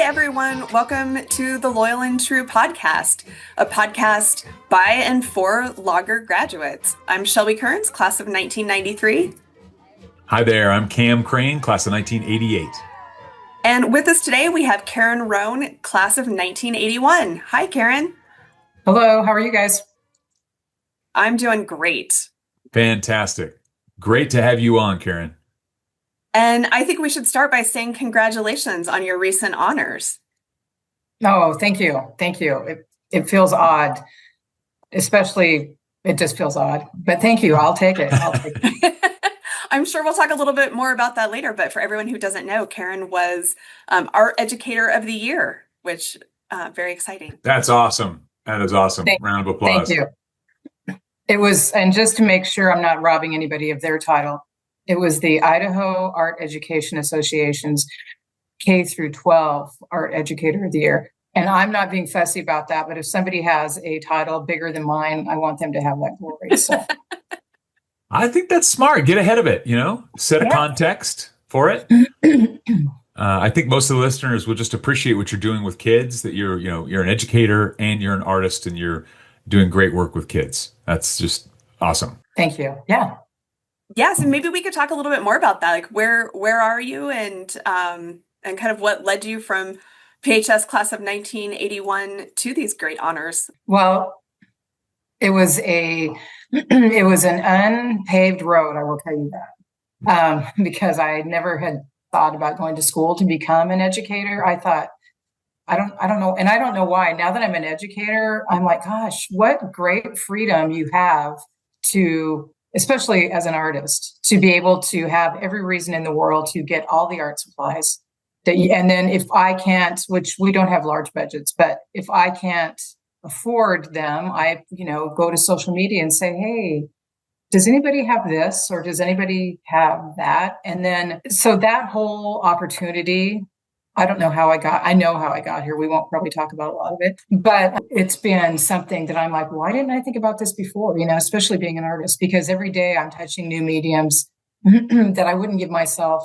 Hey everyone, welcome to the Loyal and True podcast, a podcast by and for Logger graduates. I'm Shelby Kerns, class of 1993. Hi there, I'm Cam Crain, class of 1988. And with us today, we have Karen Rohn, class of 1981. Hi, Karen. Hello, how are you guys? I'm doing great. Fantastic. Great to have you on, Karen. And I think we should start by saying congratulations on your recent honors. Oh, thank you. Thank you. It feels odd, especially it just feels odd, but thank you. I'll take it. I'm sure we'll talk a little bit more about that later, but for everyone who doesn't know, Karen was Art Educator of the Year, which very exciting. That's awesome. That is awesome. Round of applause. Thank you. It was, and just to make sure I'm not robbing anybody of their title, it was the Idaho Art Education Association's K through 12 Art Educator of the Year. And I'm not being fussy about that, but if somebody has a title bigger than mine, I want them to have that glory. So I think that's smart. Get ahead of it, set a context for it. I think most of the listeners will just appreciate what you're doing with kids, that you're an educator and you're an artist and you're doing great work with kids. That's just awesome. Thank you. Yeah. Yes, and maybe we could talk a little bit more about that. Like, where are you, and kind of what led you from PHS class of 1981 to these great honors? Well, it was an unpaved road. I will tell you that, because I never had thought about going to school to become an educator. I thought, I don't know, and I don't know why. Now that I'm an educator, I'm like, gosh, what great freedom you have to, especially as an artist, to be able to have every reason in the world to get all the art supplies and then if I can't, which we don't have large budgets, but if I can't afford them, I, go to social media and say, hey, does anybody have this? Or does anybody have that? And then, so that whole opportunity, I know how I got here. We won't probably talk about a lot of it, but it's been something that I'm like, why didn't I think about this before? Especially being an artist, because every day I'm touching new mediums that I wouldn't give myself,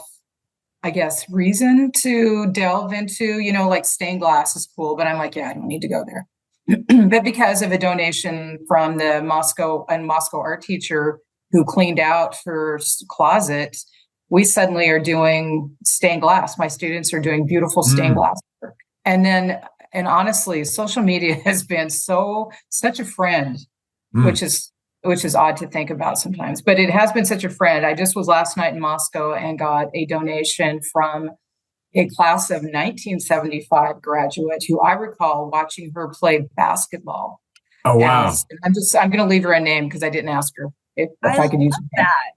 I guess, reason to delve into, like stained glass is cool, but I'm like, yeah, I don't need to go there. But because of a donation from the Moscow art teacher who cleaned out her closet, we suddenly are doing stained glass. My students are doing beautiful stained glass work. And honestly, social media has been such a friend, which is odd to think about sometimes, but it has been such a friend. I just was last night in Moscow and got a donation from a class of 1975 graduate who I recall watching her play basketball. Oh, wow. I'm going to leave her a name because I didn't ask her if I could use that.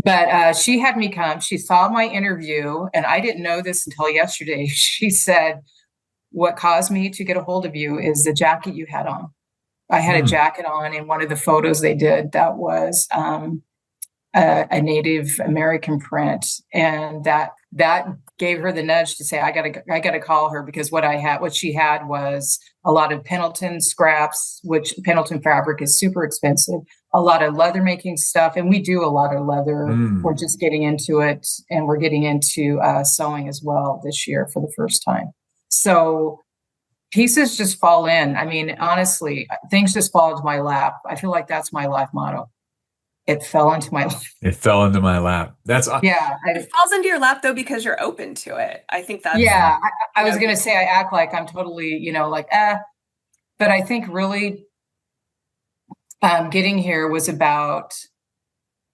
But she had me come. She saw my interview, and I didn't know this until yesterday. She said, what caused me to get a hold of you is the jacket you had on. I had a jacket on in one of the photos they did that was a Native American print, and that gave her the nudge to say, I gotta call her, because what she had was a lot of Pendleton scraps, which Pendleton fabric is super expensive, a lot of leather making stuff. And we do a lot of leather. We're just getting into it, and we're getting into sewing as well this year for the first time. So pieces just fall in. I mean, honestly, things just fall into my lap. I feel like that's my life motto. It fell into my lap. It fell into my lap. That's yeah. It falls into your lap though because you're open to it. I think that's I was going to say I act like I'm totally, but I think really getting here was about,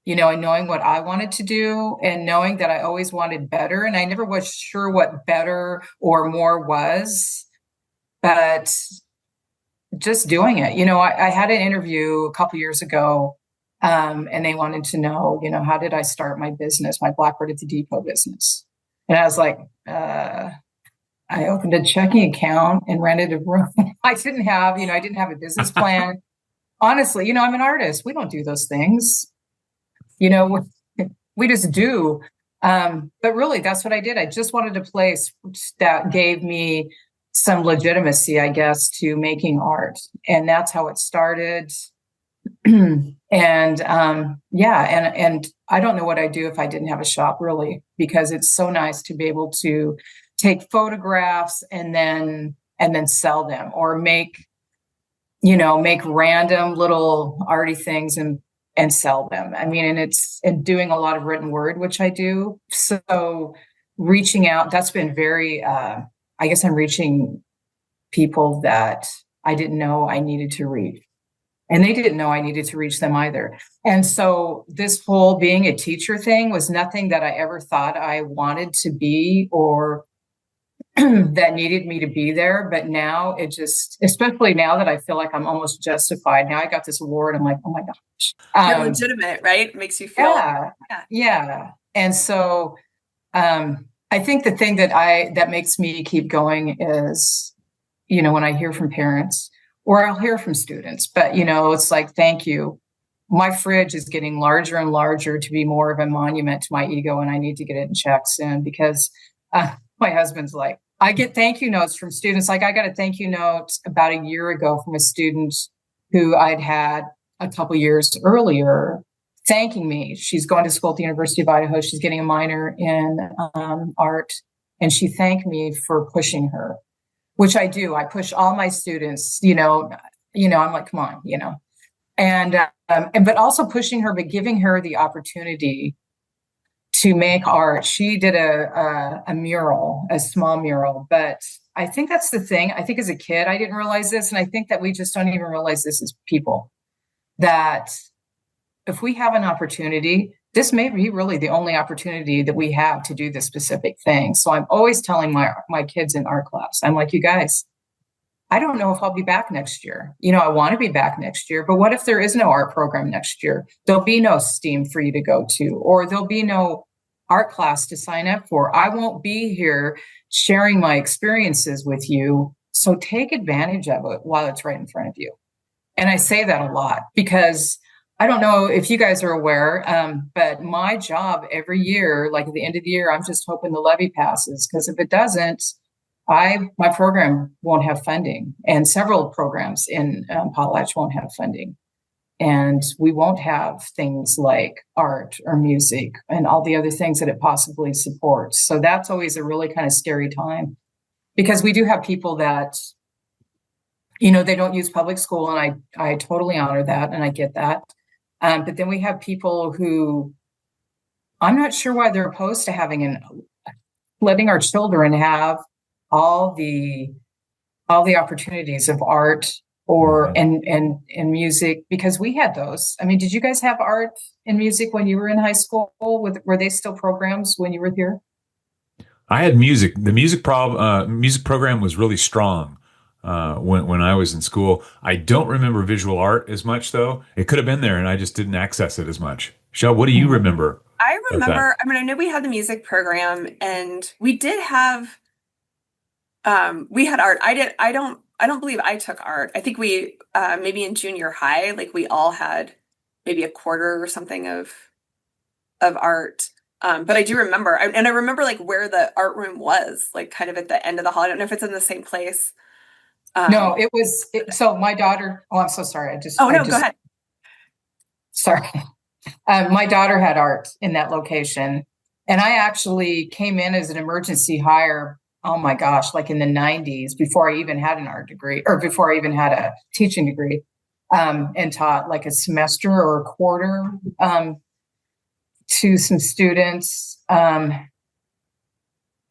and knowing what I wanted to do and knowing that I always wanted better, and I never was sure what better or more was, but just doing it. I had an interview a couple years ago. And they wanted to know, how did I start my business, my Blackbird at the Depot business? And I was like, I opened a checking account and rented a room. I didn't have a business plan. Honestly, I'm an artist. We don't do those things. We just do. But really, that's what I did. I just wanted a place that gave me some legitimacy, I guess, to making art. And that's how it started. And I don't know what I'd do if I didn't have a shop, really, because it's so nice to be able to take photographs and then sell them, or make random little arty things and sell them. I mean, and doing a lot of written word, which I do. So reaching out, that's been very, I guess I'm reaching people that I didn't know I needed to reach. And they didn't know I needed to reach them either. And so this whole being a teacher thing was nothing that I ever thought I wanted to be, or that needed me to be there. But now it just, especially now that I feel like I'm almost justified. Now I got this award. I'm like, oh my gosh. You're legitimate, right? Makes you feel. Yeah. And so I think the thing that makes me keep going is, when I hear from parents, or I'll hear from students, but it's like, thank you. My fridge is getting larger and larger to be more of a monument to my ego, and I need to get it in check soon, because my husband's like, I get thank you notes from students. Like, I got a thank you note about a year ago from a student who I'd had a couple years earlier thanking me. She's going to school at the University of Idaho. She's getting a minor in art, and she thanked me for pushing her, which I do. I push all my students, I'm like, come on, and but also pushing her, but giving her the opportunity to make art. She did a mural, a small mural, but I think that's the thing. I think as a kid, I didn't realize this. And I think that we just don't even realize this as people, that if we have an opportunity, this may be really the only opportunity that we have to do this specific thing. So I'm always telling my kids in art class, I'm like, you guys, I don't know if I'll be back next year. I want to be back next year, but what if there is no art program next year? There'll be no STEAM for you to go to, or there'll be no art class to sign up for. I won't be here sharing my experiences with you. So take advantage of it while it's right in front of you. And I say that a lot because I don't know if you guys are aware, but my job every year, like at the end of the year, I'm just hoping the levy passes, because if it doesn't, my program won't have funding, and several programs in Potlatch won't have funding. And we won't have things like art or music and all the other things that it possibly supports. So that's always a really kind of scary time, because we do have people that, they don't use public school, and I totally honor that, and I get that. But then we have people who, I'm not sure why they're opposed to letting our children have all the opportunities of art and music, because we had those. I mean, did you guys have art and music when you were in high school? Were they still programs when you were here? I had music. The music program was really strong when I was in school. I don't remember visual art as much, though. It could have been there, and I just didn't access it as much. Shel, what do you remember? I remember. I mean, I know we had the music program, and we did have. We had art. I don't believe I took art. I think we maybe in junior high, like we all had maybe a quarter or something of art. But I do remember, and I remember like where the art room was, like kind of at the end of the hall. I don't know if it's in the same place. No, it was. So my daughter. Oh, I'm so sorry. Go ahead. Sorry. My daughter had art in that location, and I actually came in as an emergency hire. Oh my gosh, like in the 90s, before I even had an art degree, or before I even had a teaching degree, and taught like a semester or a quarter to some students. And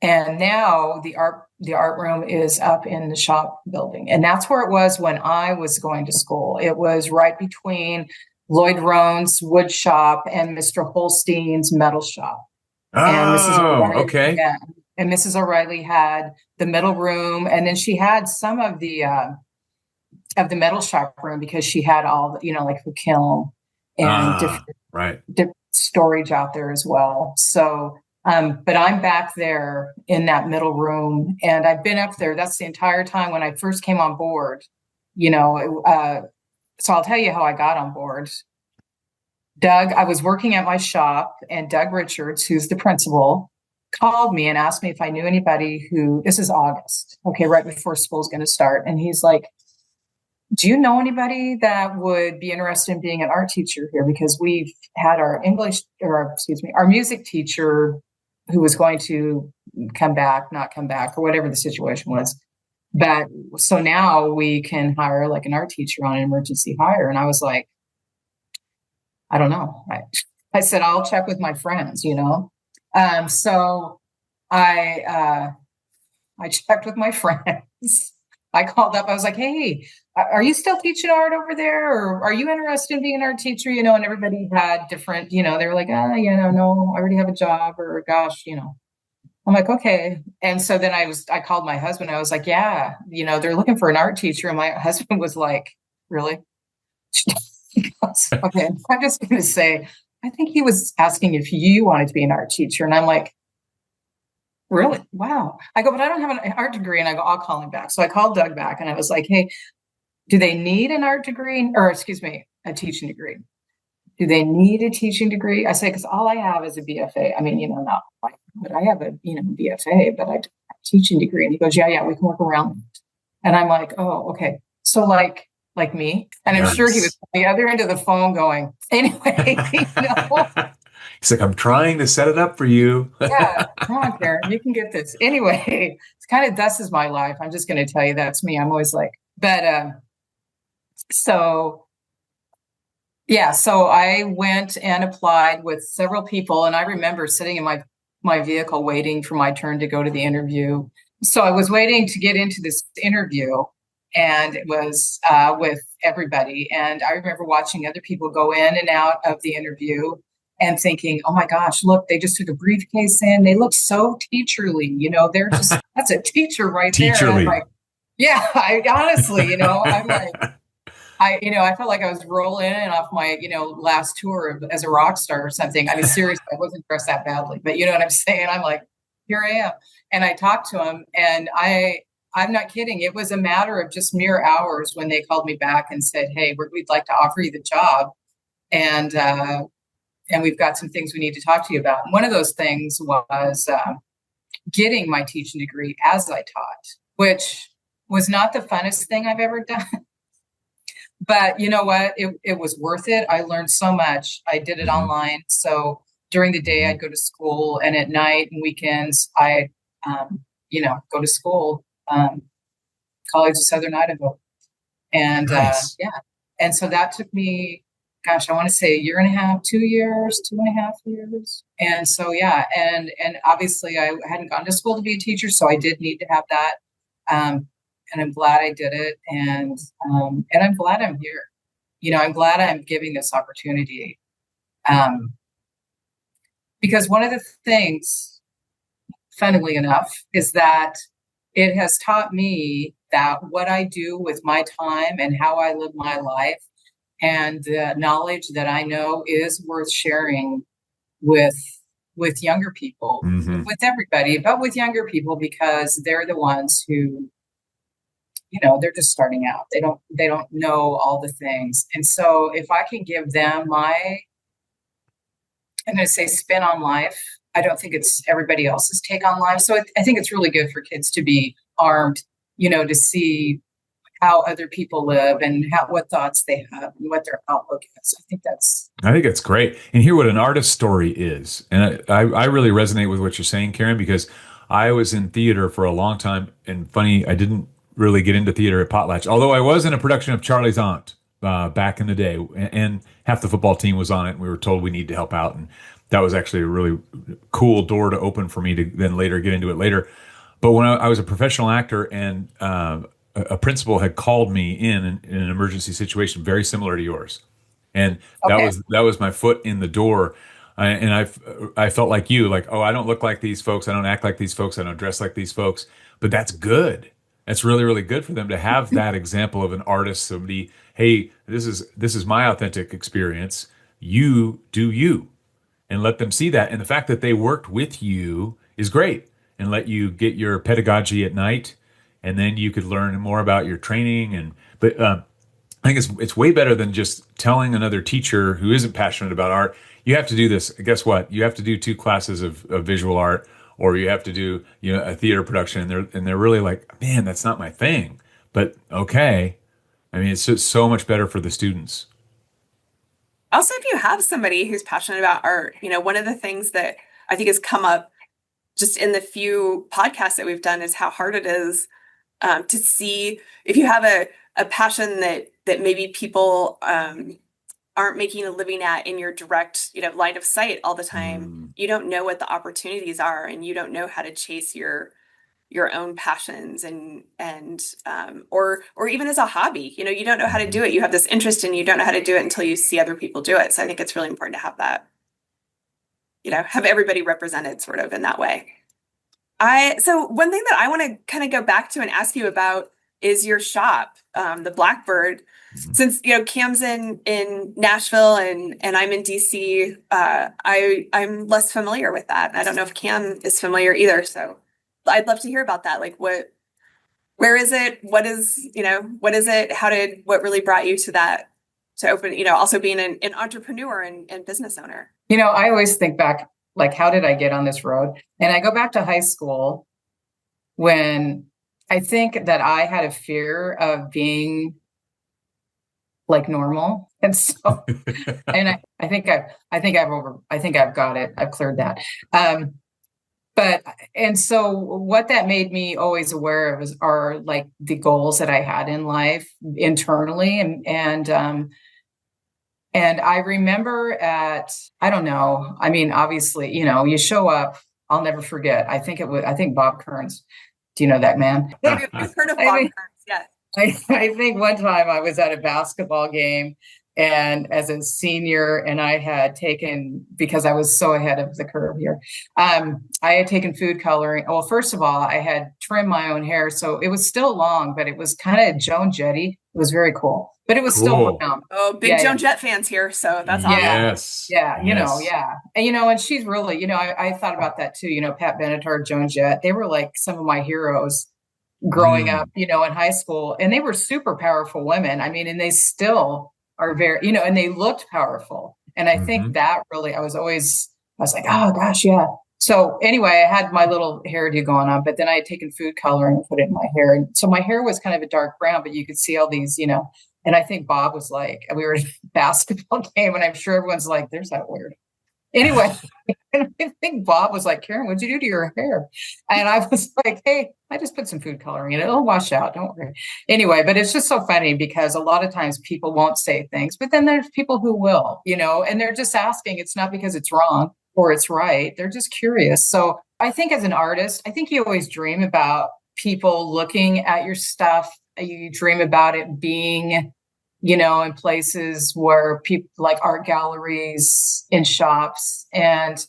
now the art room is up in the shop building. And that's where it was when I was going to school. It was right between Lloyd Roan's wood shop and Mr. Holstein's metal shop. Oh, okay. Yeah. And Mrs. O'Reilly had the middle room, and then she had some of the metal shop room, because she had all the, like her kiln and different storage out there as well. So, but I'm back there in that middle room, and I've been up there. That's the entire time when I first came on board. So I'll tell you how I got on board. I was working at my shop, and Doug Richards, who's the principal, called me and asked me if I knew anybody this is August, okay, right before school's going to start. And he's like, do you know anybody that would be interested in being an art teacher here? Because we've had our music teacher who was going to come back, not come back, or whatever the situation was. But so now we can hire like an art teacher on an emergency hire. And I was like, I don't know. I said, I'll check with my friends, So I checked with my friends. I called up. I was like, hey, are you still teaching art over there? Or are you interested in being an art teacher? And everybody had different, they were like, no, I already have a job, or gosh, I'm like, okay. And so then I called my husband. I was like, yeah, they're looking for an art teacher. And my husband was like, really? Okay. I'm just going to say, I think he was asking if you wanted to be an art teacher. And I'm like, really? Wow. I go, but I don't have an art degree. And I go, I'll call him back. So I called Doug back and I was like, hey, do they need an art degree, or excuse me, a teaching degree? Do they need a teaching degree? I say, because all I have is a BFA. I mean, not like, but I have a, BFA, but I have a teaching degree. And he goes, yeah, we can work around it. And I'm like, oh, okay. So like me. And I'm sure he was on the other end of the phone going, anyway, He's like, I'm trying to set it up for you. Yeah, come on, Karen, you can get this. Anyway, it's kind of, this is my life. I'm just going to tell you that's me. I'm always like, but so I went and applied with several people, and I remember sitting in my vehicle waiting for my turn to go to the interview. So I was waiting to get into this interview, and it was with everybody. And I remember watching other people go in and out of the interview and thinking, oh my gosh, look, they just took a briefcase in. They look so teacherly, they're just, that's a teacher right there. And I'm like, yeah, I honestly, I'm like, I felt like I was rolling in off my, last tour as a rock star or something. I mean, seriously, I wasn't dressed that badly, but you know what I'm saying? I'm like, here I am. And I talked to him, and I'm not kidding. It was a matter of just mere hours when they called me back and said, hey, we'd like to offer you the job. And we've got some things we need to talk to you about. And one of those things was getting my teaching degree as I taught, which was not the funnest thing I've ever done. But you know what? It was worth it. I learned so much. I did it online. So during the day, I'd go to school, and at night and weekends, I, go to school, College of Southern Idaho. And nice. And so that took me, gosh, I want to say a year and a half, 2 years, 2.5 years. And so, and obviously I hadn't gone to school to be a teacher, so I did need to have that. And I'm glad I did it. And I'm glad I'm here. I'm glad I'm giving this opportunity. Because one of the things, funnily enough, is that it has taught me that what I do with my time and how I live my life, and the knowledge that I know is worth sharing with younger people, with everybody, but with younger people, because they're the ones who, they're just starting out. They don't know all the things. And so if I can give them I'm going to say spin on life. I don't think it's everybody else's take on life. So I think it's really good for kids to be armed, to see how other people live and what thoughts they have and what their outlook is. I think that's great. And hear what an artist's story is. And I really resonate with what you're saying, Karen, because I was in theater for a long time. And funny, I didn't really get into theater at Potlatch, although I was in a production of Charlie's Aunt back in the day, and half the football team was on it, and we were told we need to help out. And that was actually a really cool door to open for me to then later get into it later. But when I was a professional actor, and a principal had called me in an emergency situation very similar to yours, and that was my foot in the door. And I felt like you, like, oh, I don't look like these folks, I don't act like these folks, I don't dress like these folks, but that's good. That's really, really good for them to have that example of an artist, somebody, hey, this is my authentic experience. You do you, and let them see that. And the fact that they worked with you is great, and let you get your pedagogy at night, and then you could learn more about your training. But I think it's way better than just telling another teacher who isn't passionate about art, you have to do this. Guess what? You have to do 2 classes of visual art, or you have to do a theater production, and they're really like, man, that's not my thing. But okay, I mean, it's just so much better for the students. Also, if you have somebody who's passionate about art, one of the things that I think has come up just in the few podcasts that we've done is how hard it is to see if you have a passion that maybe people aren't making a living at in your direct, line of sight all the time. You don't know what the opportunities are, and you don't know how to chase your own passions or even as a hobby, you don't know how to do it. You have this interest and you don't know how to do it until you see other people do it. So I think it's really important to have that, have everybody represented sort of in that way. So one thing that I want to kind of go back to and ask you about is your shop, the Blackbird. Since Cam's in Nashville and I'm in DC, I'm less familiar with that. And I don't know if Cam is familiar either. So I'd love to hear about that. Like where is it? What is it? What really brought you to that, to open, also being an entrepreneur and business owner? I always think back, like, how did I get on this road? And I go back to high school when I think that I had a fear of being like normal. And so, and I think I've got it. I've cleared that. And so what that made me always aware of are like the goals that I had in life internally. And I remember I don't know, I mean, obviously, you show up, I'll never forget. I think Bob Kerns. Do you know that man? I've heard of Bob Kerns, yes. I think one time I was at a basketball game, and as a senior, and I had taken, because I was so ahead of the curve here, I had taken food coloring. Well, first of all, I had trimmed my own hair, so it was still long, but it was kind of Joan Jetty. It was very cool, but it was still brown. Oh, big Joan Jett fans here, so that's awesome. Yes. Yeah, and she's really, I thought about that too. Pat Benatar, Joan Jett, they were like some of my heroes growing up, in high school, and they were super powerful women. I mean, and they still are very, and they looked powerful. And I think that really, I was like, oh gosh, yeah. So anyway, I had my little hairdo going on, but then I had taken food coloring and put it in my hair. And so my hair was kind of a dark brown, but you could see all these, and I think Bob was like, we were at a basketball game, and I'm sure everyone's like, there's that weird. Anyway, and I think Bob was like, Karen, what'd you do to your hair? And I was like, hey, I just put some food coloring in it. It'll wash out. Don't worry. Anyway, but it's just so funny because a lot of times people won't say things, but then there's people who will, and they're just asking. It's not because it's wrong or it's right. They're just curious. So I think as an artist, I think you always dream about people looking at your stuff. You dream about it being in places where people, like art galleries, in shops. And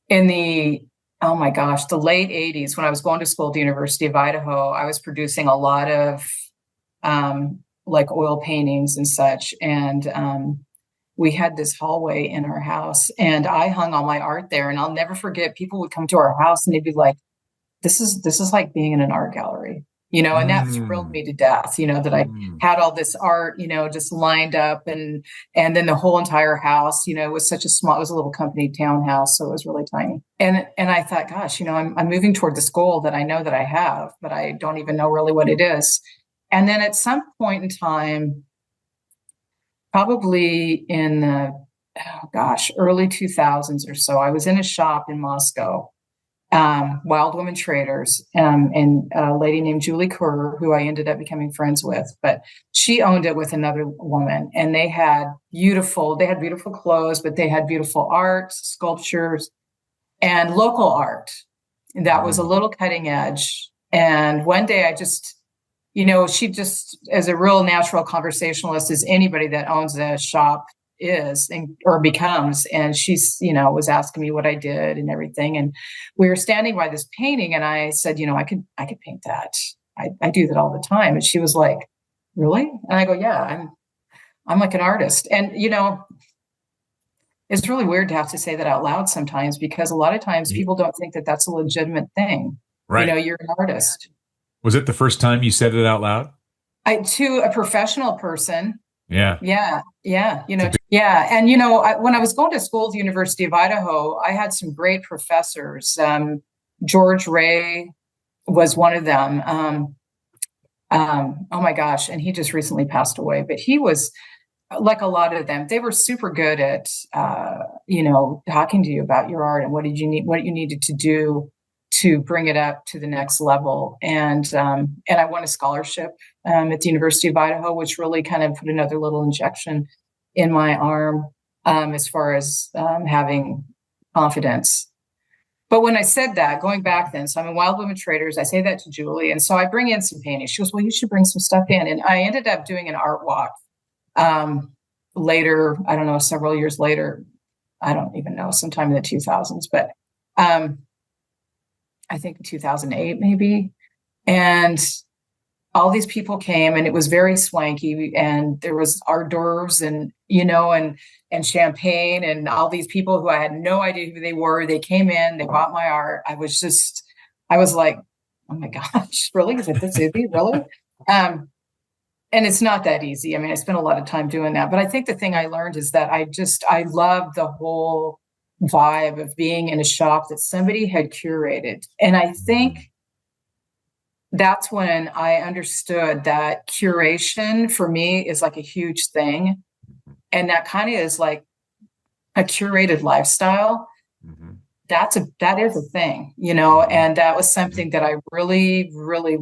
in the late 80s, when I was going to school at the University of Idaho, I was producing a lot of like oil paintings and such. And we had this hallway in our house, and I hung all my art there. And I'll never forget, people would come to our house and they'd be like, this is like being in an art gallery. And that thrilled me to death, that I had all this art, just lined up, and then the whole entire house, it was it was a little company townhouse. So it was really tiny. And I thought, gosh, I'm moving toward this goal that I know that I have, but I don't even know really what it is. And then at some point in time, probably in the, early 2000s or so, I was in a shop in Moscow, Wild Woman Traders, and a lady named Julie Kerr, who I ended up becoming friends with, but she owned it with another woman, and they had beautiful clothes, but they had beautiful art, sculptures, and local art that was a little cutting edge. And one day I just, she just, as a real natural conversationalist, as anybody that owns a shop or becomes, and she's, was asking me what I did and everything. And we were standing by this painting, and I said, I could paint that. I do that all the time. And she was like, really? And I go, yeah, I'm like an artist. And, it's really weird to have to say that out loud sometimes, because a lot of times people don't think that that's a legitimate thing. Right. You're an artist. Was it the first time you said it out loud? To a professional person. Yeah. Yeah. Yeah. And, when I was going to school at the University of Idaho, I had some great professors. George Ray was one of them. Oh my gosh. And he just recently passed away, but he was, like a lot of them, they were super good at, talking to you about your art and what you needed to do to bring it up to the next level. And I won a scholarship at the University of Idaho, which really kind of put another little injection in my arm as far as having confidence. But when I said that, going back then, so I'm in Wild Women Traders, I say that to Julie. And so I bring in some paintings. She goes, well, you should bring some stuff in. And I ended up doing an art walk later, I don't know, several years later. I don't even know, sometime in the 2000s, but I think 2008 maybe. And all these people came, and it was very swanky, and there was hors d'oeuvres and, and champagne, and all these people who I had no idea who they were. They came in, they bought my art. I was like, oh my gosh, really? Is it this easy? Really? And it's not that easy. I mean, I spent a lot of time doing that, but I think the thing I learned is that I love the whole vibe of being in a shop that somebody had curated. And I think that's when I understood that curation for me is like a huge thing. And that kind of is like a curated lifestyle. Mm-hmm. That is a thing, and that was something that I really, really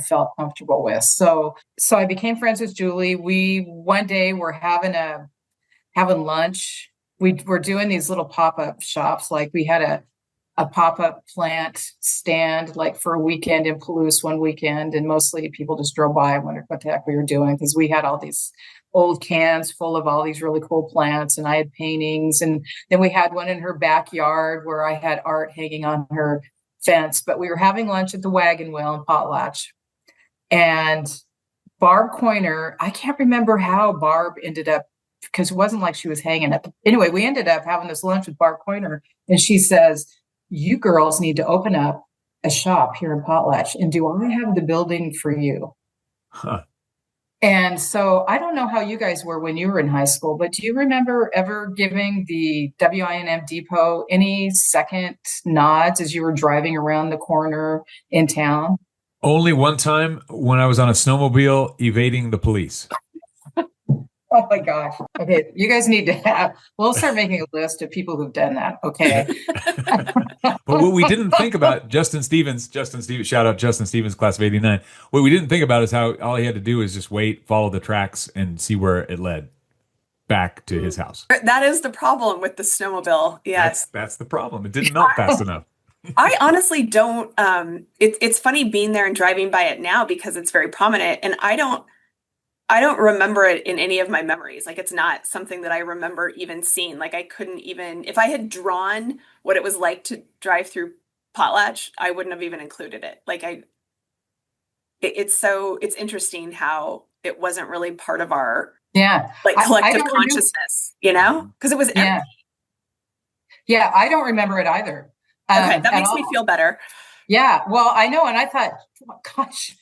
felt comfortable with. So I became friends with Julie. One day we're having lunch. We're doing these little pop-up shops. Like we had a pop-up plant stand like for a weekend in Palouse one weekend, and mostly people just drove by and wondered what the heck we were doing, because we had all these old cans full of all these really cool plants, and I had paintings. And then we had one in her backyard where I had art hanging on her fence. But we were having lunch at the Wagon Wheel in Potlatch, and Barb Coiner, I can't remember how Barb ended up, because it wasn't like she was hanging up. Anyway, we ended up having this lunch with Barb Coiner, and she says, you girls need to open up a shop here in Potlatch, and do I have the building for you? Huh. And so I don't know how you guys were when you were in high school, but do you remember ever giving the WINM Depot any second nods as you were driving around the corner in town? Only one time, when I was on a snowmobile evading the police. Oh my gosh. Okay. You guys need to we'll start making a list of people who've done that. Okay. But what we didn't think about, Justin Stevens, shout out Justin Stevens, class of 89. What we didn't think about is how all he had to do is just wait, follow the tracks, and see where it led back to his house. That is the problem with the snowmobile. Yes. That's the problem. It didn't melt fast enough. I honestly don't, it's funny being there and driving by it now because it's very prominent, and I don't remember it in any of my memories. Like, it's not something that I remember even seeing. Like, I couldn't even, if I had drawn what it was like to drive through Potlatch, I wouldn't have even included it. Like, it's interesting how it wasn't really part of our collective consciousness, because it was empty. Yeah, I don't remember it either. Okay, that makes me feel better. Yeah, well, I know, and I thought, oh, gosh,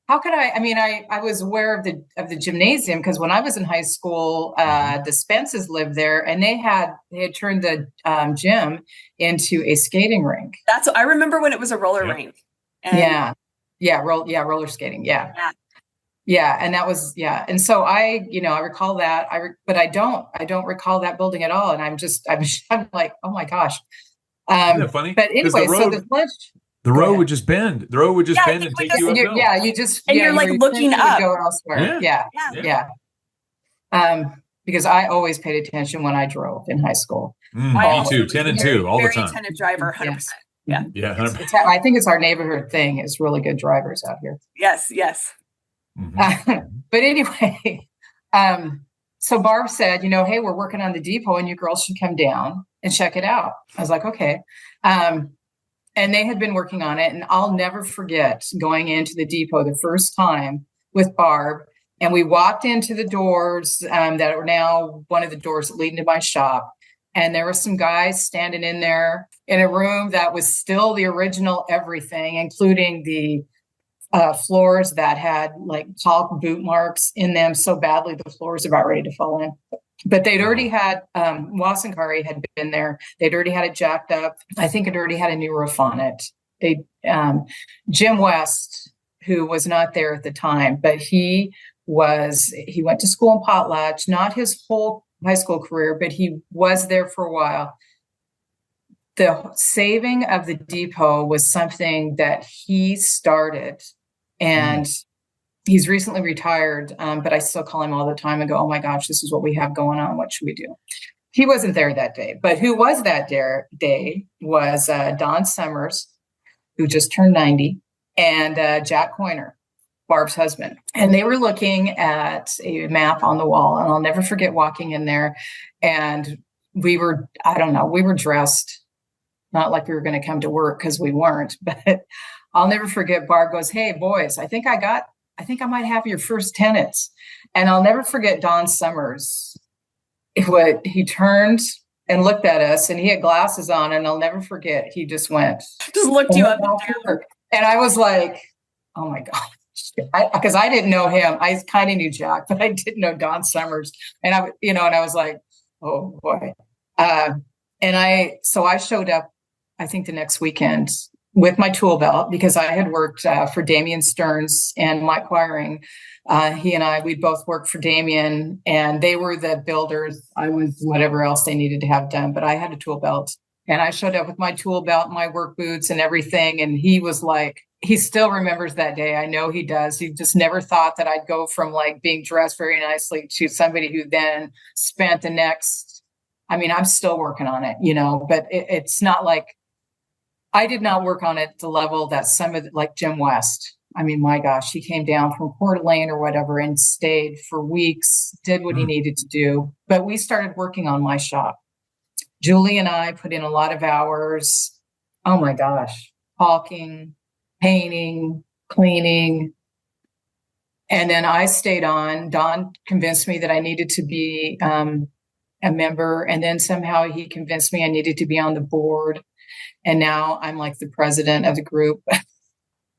how could I mean, I was aware of the gymnasium, because when I was in high school, the Spences lived there, and they had turned the gym into a skating rink. I remember when it was a roller rink. And roller skating. Yeah. And that was, and so I recall that, but I don't recall that building at all. And I'm like, oh my gosh. Isn't that funny? But anyway, so the lunch. The road would just bend. The road would just bend and take you up. You're like looking up. Go elsewhere. Yeah. Because I always paid attention when I drove in high school. Me too. 10 and 2 all the time. Very attentive driver, 100%. Yeah. 100%. I think it's our neighborhood thing. Is really good drivers out here. Yes. Mm-hmm. But anyway, so Barb said, hey, we're working on the depot, and you girls should come down and check it out. I was like, okay. And they had been working on it. And I'll never forget going into the depot the first time with Barb. And we walked into the doors that are now one of the doors that lead into my shop. And there were some guys standing in there in a room that was still the original everything, including the floors that had like tall boot marks in them so badly the floors about ready to fall in. But they'd already had, Wasankari had been there. They'd already had it jacked up. I think it already had a new roof on it. Jim West, who was not there at the time, but he went to school in Potlatch, not his whole high school career, but he was there for a while. the saving of the depot was something that he started, and he's recently retired, but I still call him all the time and go, oh my gosh, this is what we have going on. What should we do? He wasn't there that day, but who was that day was Don Summers, who just turned 90, and Jack Coiner, Barb's husband. And they were looking at a map on the wall, and I'll never forget walking in there. And we were dressed, not like we were going to come to work, because we weren't, but I'll never forget. Barb goes, hey boys, I think I might have your first tenants. And I'll never forget Don Summers. He turned and looked at us, and he had glasses on, and I'll never forget. He just looked you up and down. And I was like, oh my God. Because I didn't know him. I kind of knew Jack, but I didn't know Don Summers. And I was like, oh boy. So I showed up, I think the next weekend, with my tool belt, because I had worked for Damian Stearns and Mike Wiring. He and we'd both worked for Damian, and they were the builders. I was whatever else they needed to have done, but I had a tool belt, and I showed up with my tool belt, my work boots and everything. And he was like, he still remembers that day. I know he does. He just never thought that I'd go from like being dressed very nicely to somebody who then spent the next, I'm still working on it, but it's not like, I did not work on it at the level that like Jim West. My gosh, he came down from Coeur d'Alene or whatever and stayed for weeks, did what he needed to do. But we started working on my shop. Julie and I put in a lot of hours. Oh my gosh, caulking, painting, cleaning. And then I stayed on. Don convinced me that I needed to be a member. And then somehow he convinced me I needed to be on the board. And now I'm like the president of the group.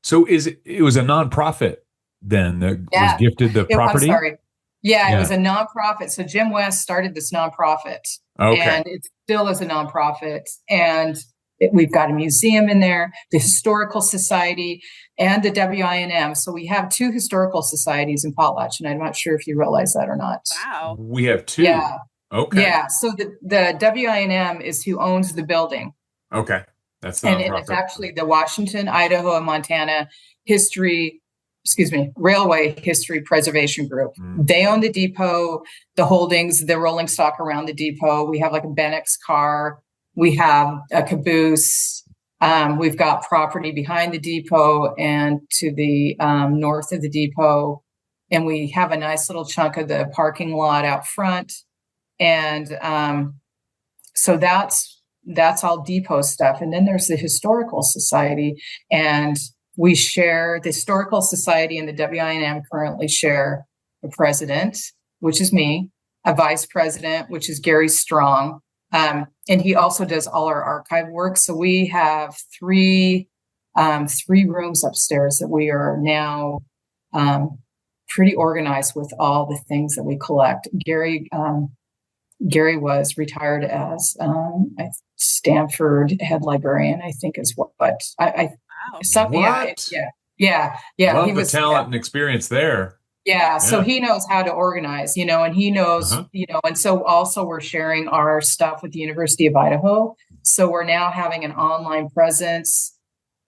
So it was a nonprofit then that was gifted the property? I'm sorry. Yeah, it was a nonprofit. So Jim West started this nonprofit. Okay. And it still is a nonprofit. And we've got a museum in there, the Historical Society, and the WINM. So we have two historical societies in Potlatch, and I'm not sure if you realize that or not. Wow. We have two. Yeah. Okay. Yeah. So the WINM is who owns the building. Okay. That's the and nonprofit. it's actually the Washington, Idaho, and Montana Railway History Preservation Group. They own the depot, the holdings, the rolling stock around the depot. We have like a Benex car. We have a caboose. We've got property behind the depot and to the north of the depot. And we have a nice little chunk of the parking lot out front. And so that's all depot stuff. And then there's the Historical Society, and we share the Historical Society and the WINM currently share a president, which is me, a vice president, which is Gary Strong. And he also does all our archive work. So we have three rooms upstairs that we are now pretty organized with all the things that we collect. Gary was retired as a Stanford head librarian, I think is what I Wow. something. What? Yeah. Love he was the talent and experience there. Yeah. So he knows how to organize, and he knows, and so also we're sharing our stuff with the University of Idaho. So we're now having an online presence,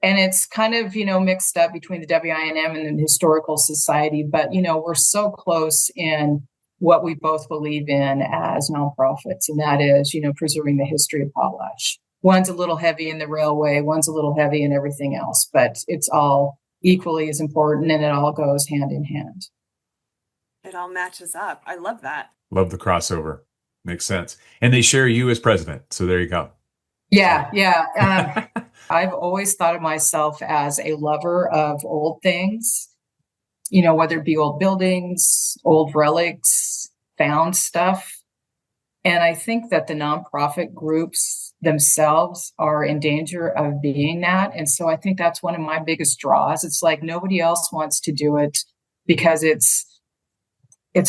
and it's kind of, mixed up between the WINM and the Historical Society, but, we're so close in what we both believe in as nonprofits. And that is, preserving the history of Potlatch. One's a little heavy in the railway, one's a little heavy in everything else, but it's all equally as important, and it all goes hand in hand. It all matches up. I love that. Love the crossover. Makes sense. And they share you as president. So there you go. Yeah. I've always thought of myself as a lover of old things, whether it be old buildings, old relics, found stuff. And I think that the nonprofit groups themselves are in danger of being that. And so I think that's one of my biggest draws. It's like nobody else wants to do it because it's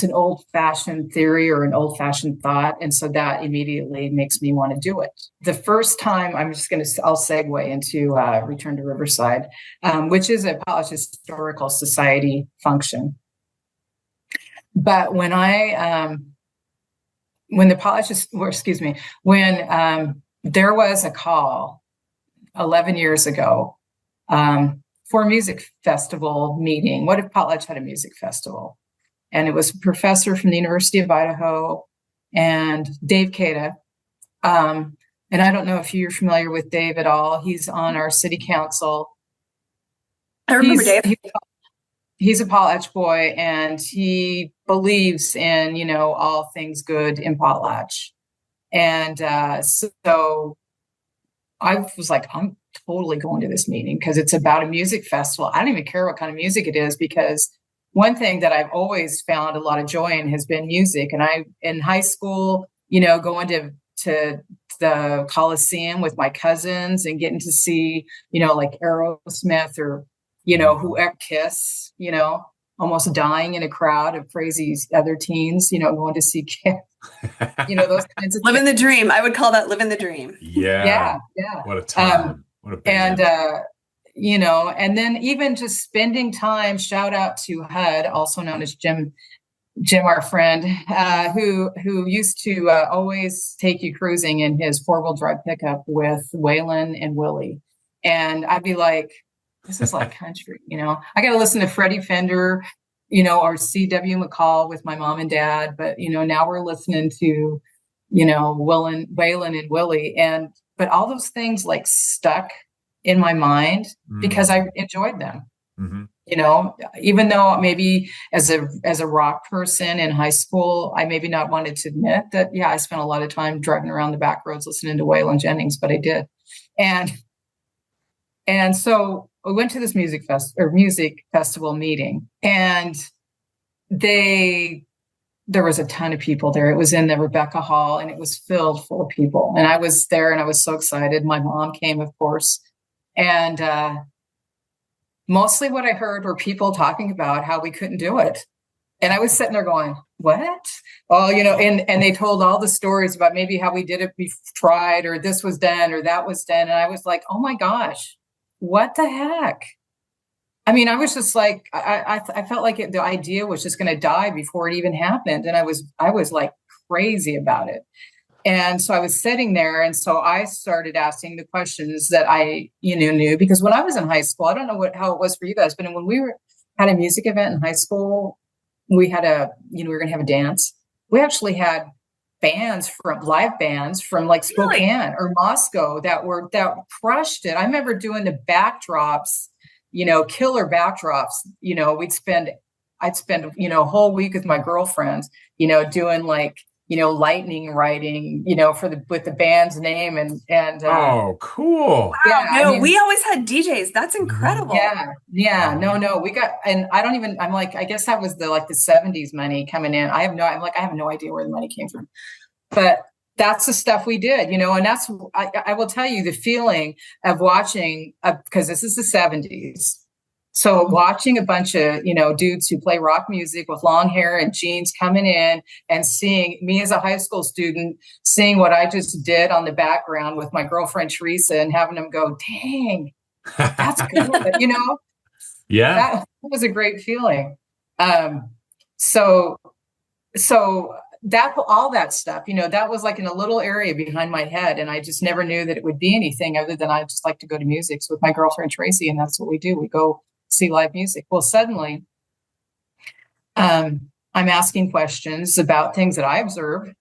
an old-fashioned theory or an old-fashioned thought. And so that immediately makes me want to do it. The first time, I'll segue into Return to Riverside, which is a Potlatch Historical Society function. But when there was a call 11 years ago for a music festival meeting. What if Potlatch had a music festival? And it was a professor from the University of Idaho and Dave Cada. And I don't know if you're familiar with Dave at all. He's on our city council. I remember Dave. He's a Potlatch boy, and he believes in, all things good in Potlatch. And so I was like, I'm totally going to this meeting because it's about a music festival. I don't even care what kind of music it is, because one thing that I've always found a lot of joy in has been music. And in high school, going to the Coliseum with my cousins and getting to see, like Aerosmith or, whoever, Kiss, almost dying in a crowd of crazy other teens, going to see Kiss, those kinds of living the dream. I would call that living the dream. Yeah. What a time. What a band. And then even just spending time, shout out to HUD, also known as Jim, our friend, who used to always take you cruising in his 4-wheel drive pickup with Waylon and Willie. And I'd be like, this is like country, I got to listen to Freddie Fender, or C.W. McCall with my mom and dad. But, now we're listening to, Waylon and Willie. But all those things like stuck in my mind because I enjoyed them. Mm-hmm. Even though maybe as a rock person in high school, I maybe not wanted to admit that, I spent a lot of time driving around the back roads listening to Waylon Jennings, but I did. And so we went to this music festival meeting, and there was a ton of people there. It was in the Rebecca Hall, and it was filled full of people. And I was there, and I was so excited. My mom came, of course. And mostly what I heard were people talking about how we couldn't do it. And I was sitting there going, what? Well, and they told all the stories about maybe how we did it, we tried, or this was done, or that was done. And I was like, oh my gosh, what the heck? I mean, I was just like, I felt like the idea was just going to die before it even happened. And I was like crazy about it. And so I was sitting there. And so I started asking the questions that I, knew, because when I was in high school, I don't know how it was for you guys, but when we had a music event in high school, we had we were going to have a dance. We actually had live bands from like Spokane or Moscow that crushed it. I remember doing the backdrops, killer backdrops. I'd spend, a whole week with my girlfriends, doing like, lightning writing, with the band's name and oh, cool. Wow. Yeah, we always had DJs. That's incredible. Yeah. No, we got, and I'm like, I guess that was the 70s money coming in. I have no idea where the money came from, but that's the stuff we did, and that's, I will tell you the feeling of watching, because this is the 70s. So watching a bunch of, dudes who play rock music with long hair and jeans coming in and seeing me as a high school student, seeing what I just did on the background with my girlfriend, Teresa, and having them go, dang, that's good. Yeah, that was a great feeling. So that, all that stuff, that was like in a little area behind my head. And I just never knew that it would be anything other than I just like to go to music. So with my girlfriend, Tracy, and that's what we do. We go see live music. Well, suddenly, I'm asking questions about things that I observe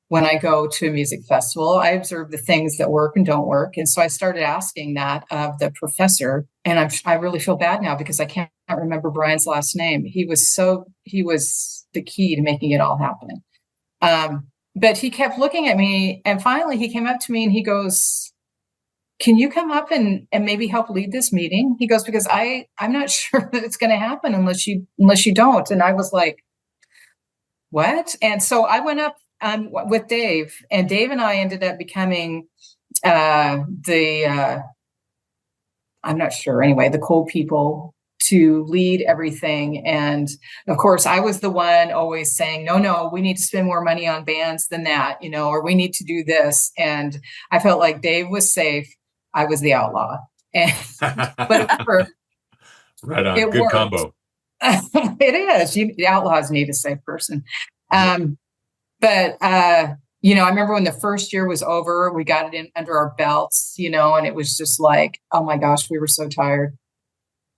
when I go to a music festival. I observe the things that work and don't work. And so I started asking that of the professor, and I really feel bad now because I can't remember Brian's last name. He was the key to making it all happen. But he kept looking at me, and finally he came up to me and he goes, can you come up and maybe help lead this meeting? He goes, because I'm not sure that it's going to happen unless you don't. And I was like, what? And so I went up with Dave, and Dave and I ended up becoming I'm not sure anyway, the cool people to lead everything. And of course, I was the one always saying, no, we need to spend more money on bands than that, or we need to do this. And I felt like Dave was safe. I was the outlaw. But it worked. Right on. Good combo. It is. The outlaws need a safe person. But I remember when the first year was over, we got it in under our belts, and it was just like, oh my gosh, we were so tired.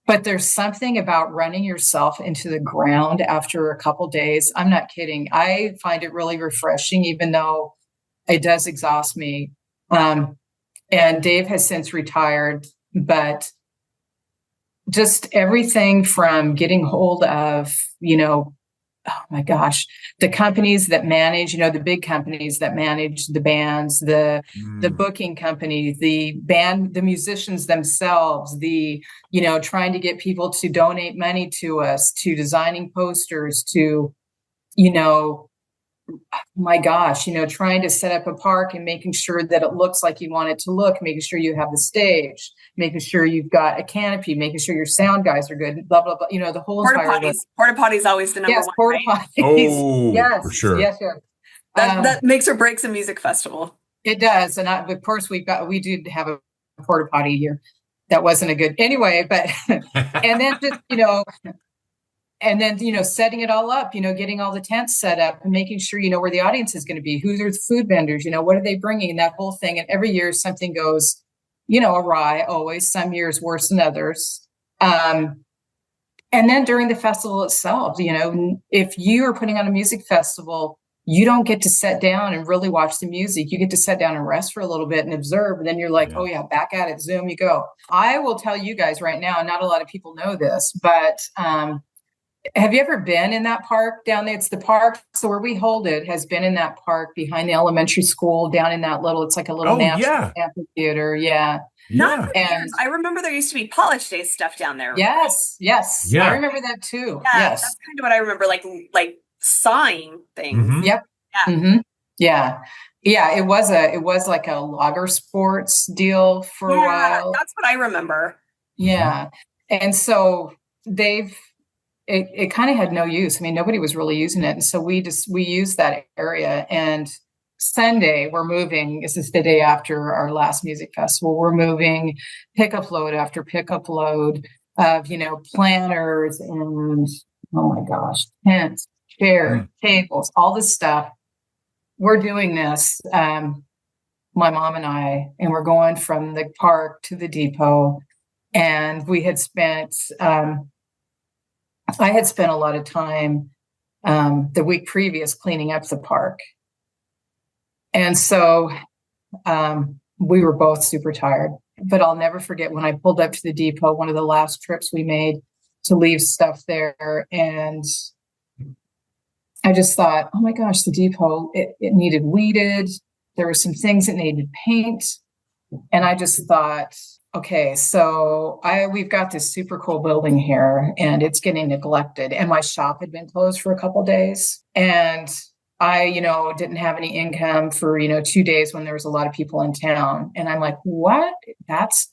But there's something about running yourself into the ground after a couple days. I'm not kidding. I find it really refreshing, even though it does exhaust me. And Dave has since retired, but just everything from getting hold of, oh my gosh, the companies that manage, the big companies that manage the bands, the booking companies, the musicians themselves, trying to get people to donate money to us, to designing posters, to, my gosh, trying to set up a park and making sure that it looks like you want it to look, making sure you have the stage, making sure you've got a canopy, making sure your sound guys are good, blah, blah, blah. The whole Porta potties. Porta potties always the number yes, one, porta right? potties. Oh, yes, for sure. Yes. That makes or breaks a music festival. It does. And of course we did have a porta potty here. That wasn't a good anyway, but, and then just, setting it all up, getting all the tents set up and making sure, where the audience is going to be, who are the food vendors, what are they bringing, and that whole thing. And every year something goes, awry, always, some years worse than others. And then during the festival itself, if you are putting on a music festival, you don't get to sit down and really watch the music. You get to sit down and rest for a little bit and observe. And then you're like, oh yeah, back at it, Zoom you go. I will tell you guys right now, not a lot of people know this, but, have you ever been in that park down there? It's the park. So where we hold it has been in that park behind the elementary school down in that it's like a little natural amphitheater. Yeah. Not and I remember there used to be Potlatch Day stuff down there. Yes. Yeah. I remember that too. Yeah, yes. That's kind of what I remember, like sawing things. Mm-hmm. Yep. Yeah. Mm-hmm. Yeah. Yeah. It was like a logger sports deal for a while. That's what I remember. Yeah. And so it kind of had no use. I mean, nobody was really using it. And so we used that area. And Sunday, we're moving. This is the day after our last music festival. We're moving pickup load after pickup load of, planners and, oh my gosh, tents, chairs, tables, all this stuff. We're doing this, my mom and I, and we're going from the park to the depot. And we had spent, I had spent a lot of time the week previous cleaning up the park. And so we were both super tired. But I'll never forget when I pulled up to the depot, one of the last trips we made to leave stuff there. And I just thought, oh my gosh, the depot, it needed weeded. There were some things that needed paint. And I just thought, okay, so we've got this super cool building here and it's getting neglected. And my shop had been closed for a couple of days. And I, didn't have any income for, 2 days when there was a lot of people in town. And I'm like, what?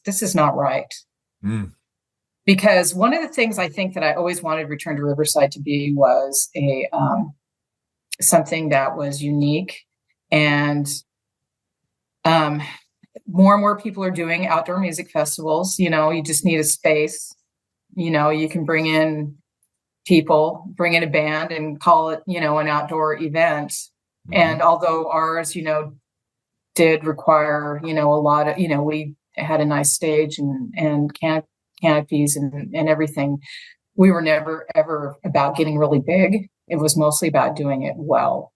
This is not right. Because one of the things I think that I always wanted Return to Riverside to be was something that was unique. And more and more people are doing outdoor music festivals. You just need a space. You can bring in people, bring in a band and call it, an outdoor event. And although ours, did require, a lot of, we had a nice stage and canopies and everything. We were never, ever about getting really big. It was mostly about doing it well.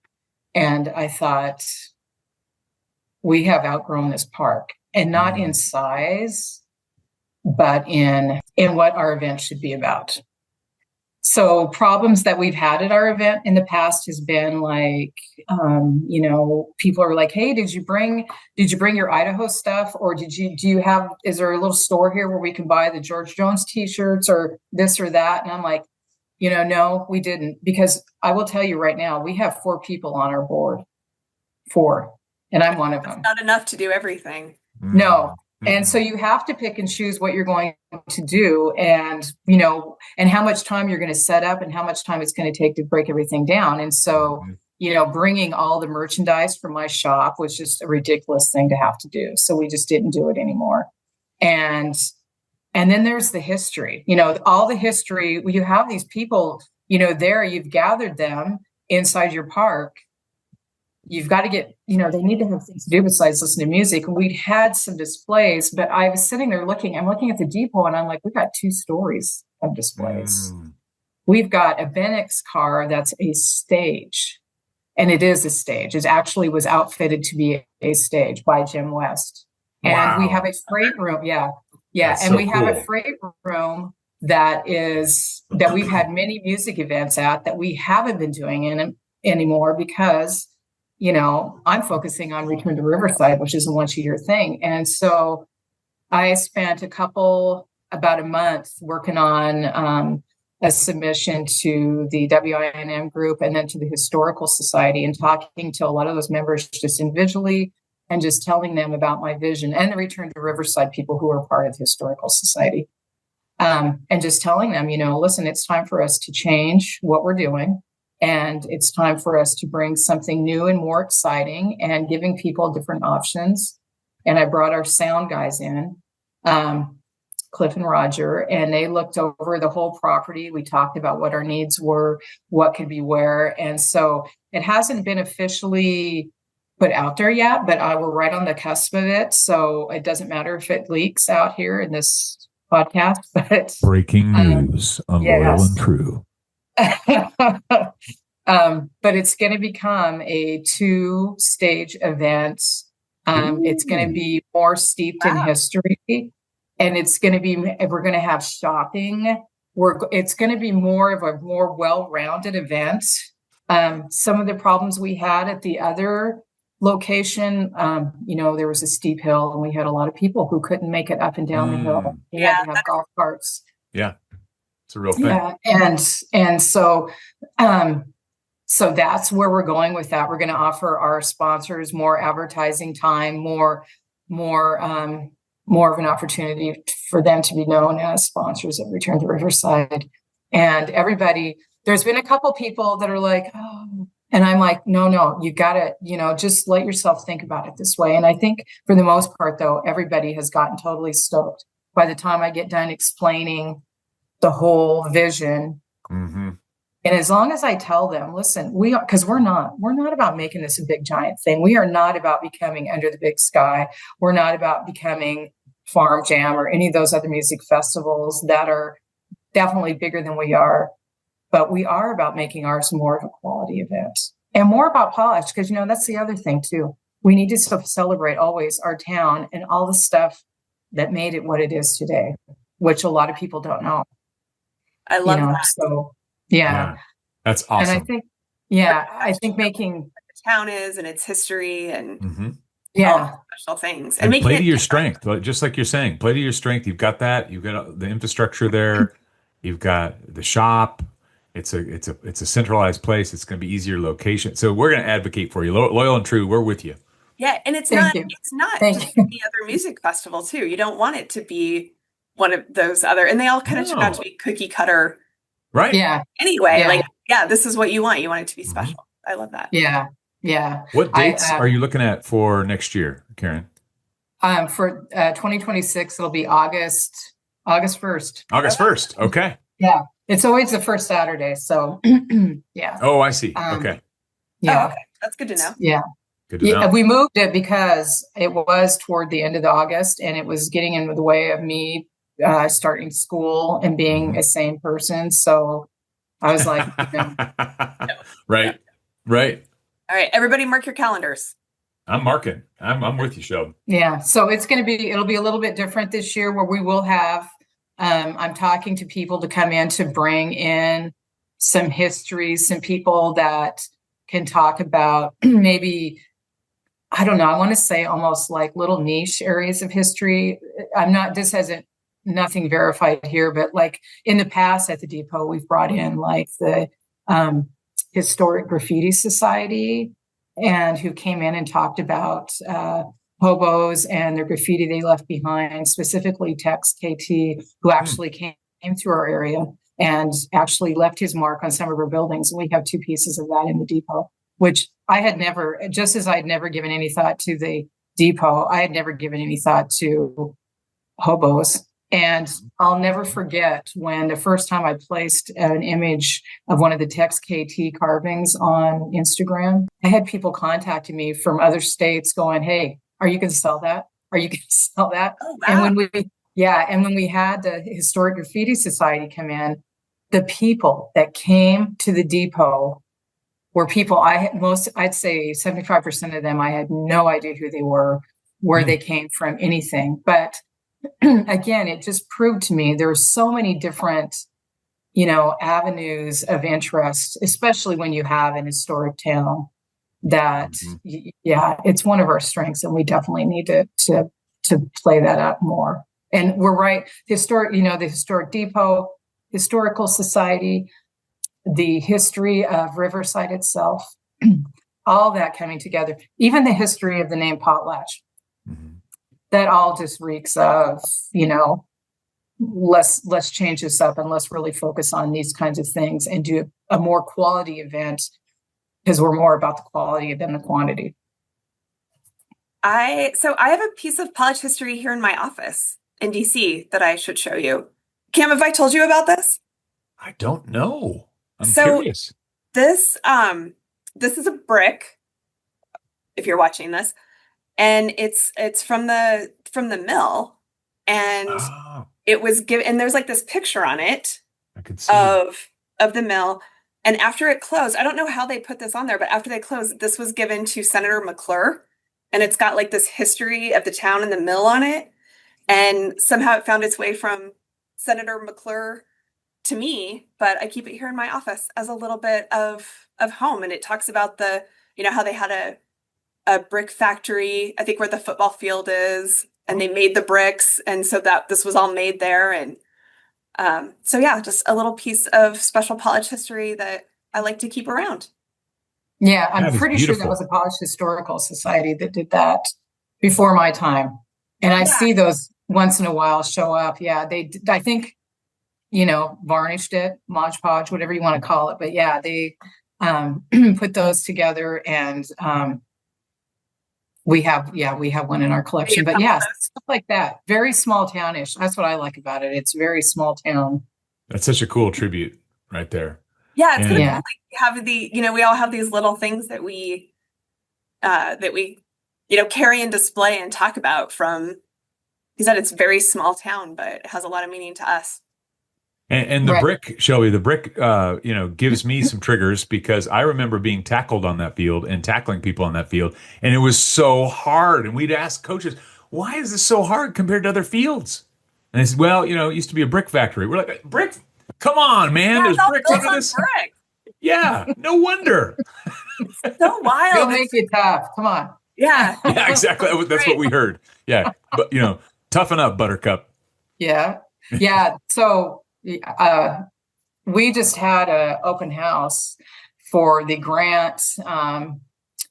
And I thought, we have outgrown this park, and not in size, but in what our event should be about. So problems that we've had at our event in the past has been like, people are like, hey, did you bring your Idaho stuff? Or is there a little store here where we can buy the George Jones t-shirts or this or that? And I'm like, no, we didn't, because I will tell you right now, we have 4 people on our board, 4. And I'm one of them. It's not enough to do everything. No. And so you have to pick and choose what you're going to do and, and how much time you're going to set up and how much time it's going to take to break everything down. And so, bringing all the merchandise from my shop was just a ridiculous thing to have to do. So we just didn't do it anymore. And then there's the history, all the history. You have these people, there, you've gathered them inside your park. you've got to get, they need to have things to do besides listen to music. And we'd had some displays, but I was sitting there I'm looking at the depot and I'm like, we got 2 stories of displays. We've got a Benix car that's a stage, and it is a stage. It actually was outfitted to be a stage by Jim West. And we have a freight room. Yeah. That's And so we have cool. a freight room that we've had many music events at that we haven't been doing anymore because, I'm focusing on Return to Riverside, which is a once-a-year thing. And so I spent about a month working on a submission to the WINM group and then to the Historical Society, and talking to a lot of those members just individually and just telling them about my vision, and the Return to Riverside people who are part of the Historical Society. And just telling them, listen, it's time for us to change what we're doing. And it's time for us to bring something new and more exciting and giving people different options. And I brought our sound guys in, Cliff and Roger, and they looked over the whole property. We talked about what our needs were, what could be where. And so it hasn't been officially put out there yet, but we're right on the cusp of it. So it doesn't matter if it leaks out here in this podcast, but breaking news on Loyal and True. But it's going to become a 2-stage event. It's going to be more steeped in history, and we're going to have shopping. It's going to be more of a more well-rounded event. Some of the problems we had at the other location, there was a steep hill, and we had a lot of people who couldn't make it up and down the hill. We had to have golf carts. Yeah, it's a real thing. Yeah, and so that's where we're going with that. We're going to offer our sponsors more advertising time, more of an opportunity for them to be known as sponsors of Return to Riverside. And everybody, there's been a couple people that are like, oh, and I'm like, no, you got to, just let yourself think about it this way. And I think for the most part, though, everybody has gotten totally stoked by the time I get done explaining the whole vision. Mm-hmm. And as long as I tell them, listen, because we're not about making this a big giant thing. We are not about becoming Under the Big Sky. We're not about becoming Farm Jam or any of those other music festivals that are definitely bigger than we are. But we are about making ours more of a quality event and more about Potlatch, because, that's the other thing, too. We need to celebrate always our town and all the stuff that made it what it is today, which a lot of people don't know. I love that. So, yeah. That's awesome. And I think making the town is and its history and special things. And play to your strength, just like you're saying. Play to your strength. You've got that. You've got the infrastructure there. You've got the shop. It's a centralized place. It's going to be easier location. So we're going to advocate for you. Loyal and True, we're with you. Yeah, and it's not just any other music festival too. You don't want it to be one of those other, and they all kind of turn out to be cookie cutter. Right. Yeah. Anyway, this is what you want. You want it to be special. Mm-hmm. I love that. Yeah. Yeah. What dates are you looking at for next year, Karen? For 2026, it'll be August 1st. August 1st. Okay. Yeah. It's always the first Saturday. So, yeah. Oh, I see. Okay. Yeah. Okay. That's good to know. Yeah. Good to know. We moved it because it was toward the end of August, and it was getting in the way of me starting school and being a sane person. So I was like, Right. All right, everybody mark your calendars. I'm marking. I'm with you, Shelby. Yeah. So it'll be a little bit different this year, where we will have, I'm talking to people to come in to bring in some history, some people that can talk about maybe, I don't know, I want to say almost like little niche areas of history. This hasn't nothing verified here, but like in the past at the depot, we've brought in like the Historic Graffiti Society, and who came in and talked about hobos and their graffiti they left behind, specifically Tex KT, who actually came through our area and actually left his mark on some of our buildings. And we have 2 pieces of that in the depot, which I had never, just as I had never given any thought to the depot, I had never given any thought to hobos And I'll never forget when the first time I placed an image of one of the Tex KT carvings on Instagram, I had people contacting me from other states going, "Hey, are you going to sell that? Are you going to sell that?" Oh, And wow. when we had the Historic Graffiti Society come in, the people that came to the depot were people I'd say 75% of them, I had no idea who they were, where they came from, anything. But again, it just proved to me there are so many different, avenues of interest, especially when you have an historic town that, yeah, it's one of our strengths, and we definitely need to play that up more. And we're right, the Historic Depot, Historical Society, the history of Riverside itself, all that coming together, even the history of the name Potlatch. That all just reeks of, let's change this up and let's really focus on these kinds of things and do a more quality event, because we're more about the quality than the quantity. So I have a piece of Potlatch history here in my office in DC that I should show you. Cam, have I told you about this? I don't know. I'm So curious. this is a brick, if you're watching this, and it's from the mill, and it was given, and there's like this picture on it I could see of the mill. And after it closed, I don't know how they put this on there, but after they closed, this was given to Senator McClure, and it's got like this history of the town and the mill on it. And somehow it found its way from Senator McClure to me, but I keep it here in my office as a little bit of home. And it talks about how they had a brick factory, I think where the football field is, and they made the bricks. And so that this was all made there. And so yeah, just a little piece of special Potlatch history that I like to keep around. Yeah, I'm pretty sure that was a Potlatch Historical Society that did that before my time. And I see those once in a while show up. Yeah, they did, I think, varnished it, Mod Podge, whatever you want to call it. But yeah, they put those together, and we have one in our collection. But yeah, stuff like that. Very small townish. That's what I like about it. It's very small town. That's such a cool tribute right there. Yeah, it's kind of cool. Like we all have these little things that we carry and display and talk about from. He said it's a very small town, but it has a lot of meaning to us. And the brick, Shelby, gives me some triggers, because I remember being tackled on that field and tackling people on that field, and it was so hard. And we'd ask coaches, "Why is this so hard compared to other fields?" And they said, "Well, it used to be a brick factory." We're like, "Brick? Come on, man! Yeah, There's bricks under this." Brick. Yeah, no wonder. It's so wild. They'll make you tough. Come on. Yeah. Yeah, exactly. That's what we heard. Yeah, but toughen up, Buttercup. Yeah, yeah. So we just had an open house for the grant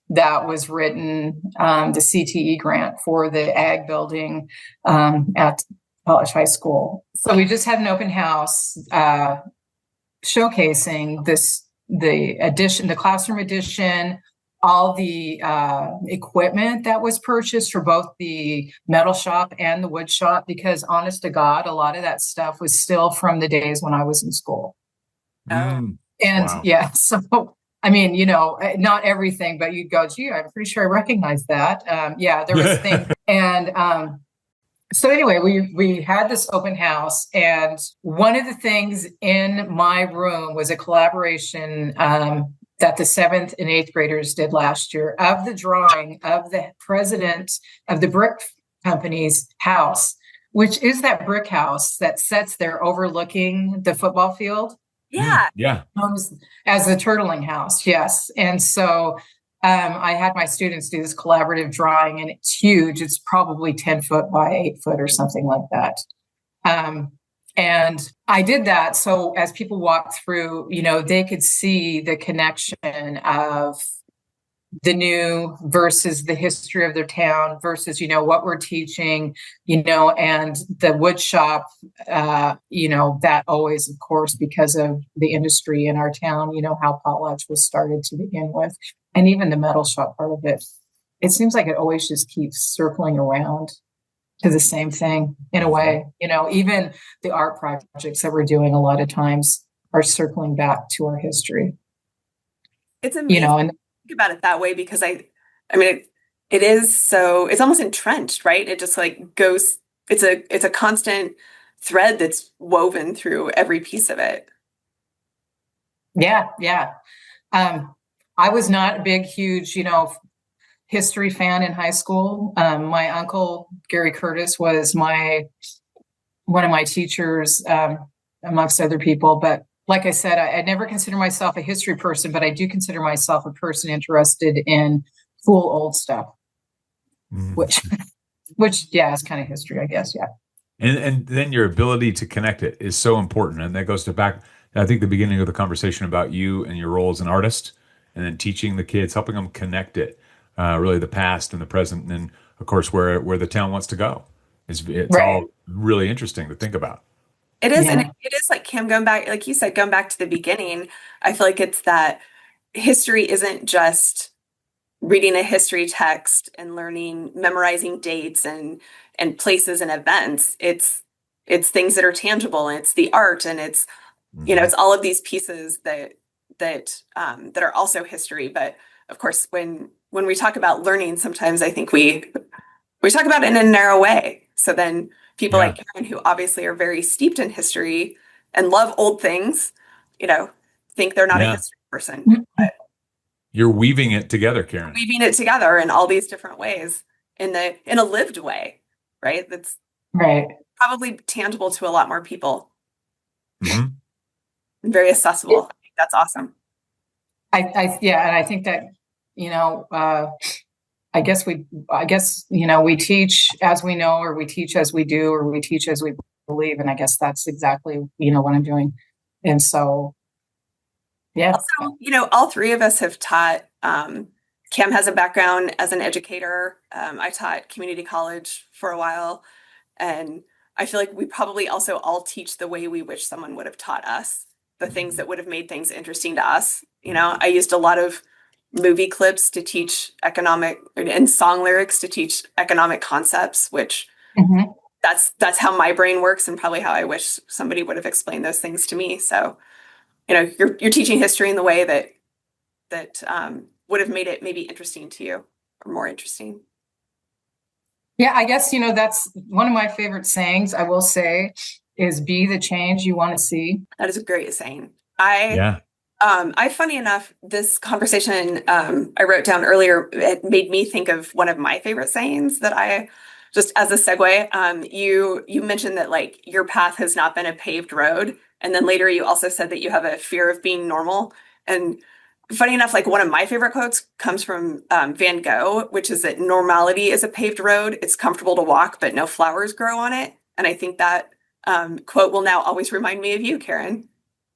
that was written, the CTE grant for the ag building at Potlatch High School. So we just had an open house showcasing the classroom edition, all the equipment that was purchased for both the metal shop and the wood shop, because honest to God, a lot of that stuff was still from the days when I was in school. And wow. Yeah, so I mean, not everything, but you'd go, gee, I'm pretty sure I recognize that. Yeah, there was things. And so anyway, we had this open house, and one of the things in my room was a collaboration that the 7th and 8th graders did last year of the drawing of the president of the brick company's house, which is that brick house that sits there overlooking the football field. Yeah. Yeah. As the turtling house. Yes. And so I had my students do this collaborative drawing, and it's huge. It's probably 10 foot by 8 foot or something like that. And I did that so as people walked through, they could see the connection of the new versus the history of their town versus, what we're teaching, and the wood shop, that always, of course, because of the industry in our town, how Potlatch was started to begin with. And even the metal shop part of it, it seems like it always just keeps circling around. to the same thing in a way. Even the art projects that we're doing a lot of times are circling back to our history. It's amazing And to think about it that way because I mean, it is so, it's almost entrenched, right? It just like goes, it's a constant thread that's woven through every piece of it. yeah. I was not a big, huge, history fan in high school. My uncle, Gary Curtis, was one of my teachers, amongst other people. But like I said, I never consider myself a history person, but I do consider myself a person interested in cool old stuff, which, yeah, is kind of history, I guess. Yeah. And then your ability to connect it is so important. And that goes to back, I think, the beginning of the conversation about you and your role as an artist, and then teaching the kids, helping them connect it, really the past and the present, and then, of course, where the town wants to go. It's Right. all really interesting to think about. It is, and Yeah. it is like Cam going back, like you said, going back to the beginning. I feel like it's that history isn't just reading a history text and learning, memorizing dates and places and events. It's things that are tangible, and it's the art, and it's Mhm. it's all of these pieces that are also history. But of course, when we talk about learning, sometimes I think we talk about it in a narrow way. So then people Yeah, like Karen, who obviously are very steeped in history and love old things, you know, think they're not a yeah. history person. But You're weaving it together, Karen. weaving it together in all these different ways in a lived way, right? That's Right. probably tangible to a lot more people Hmm. and very accessible. I think that's awesome. Yeah, and I think that, I guess we teach as we know, or we teach as we do, or we teach as we believe. And I guess that's exactly, what I'm doing. And so, yeah. Also, all three of us have taught. Cam has a background as an educator. I taught community college for a while, and I feel like we probably also all teach the way we wish someone would have taught us, the things that would have made things interesting to us. I used a lot of movie clips to teach economic and song lyrics to teach economic concepts, which Mhm. that's how my brain works and probably how I wish somebody would have explained those things to me. So, you're teaching history in the way that would have made it maybe interesting to you or more interesting. Yeah, I guess, that's one of my favorite sayings, I will say, is be the change you want to see. That is a great saying. I funny enough, this conversation I wrote down earlier, it made me think of one of my favorite sayings that I just as a segue. You mentioned that like your path has not been a paved road, and then later you also said that you have a fear of being normal. And funny enough, like one of my favorite quotes comes from Van Gogh, which is that normality is a paved road. It's comfortable to walk, but no flowers grow on it. And I think that quote will now always remind me of you, Karen.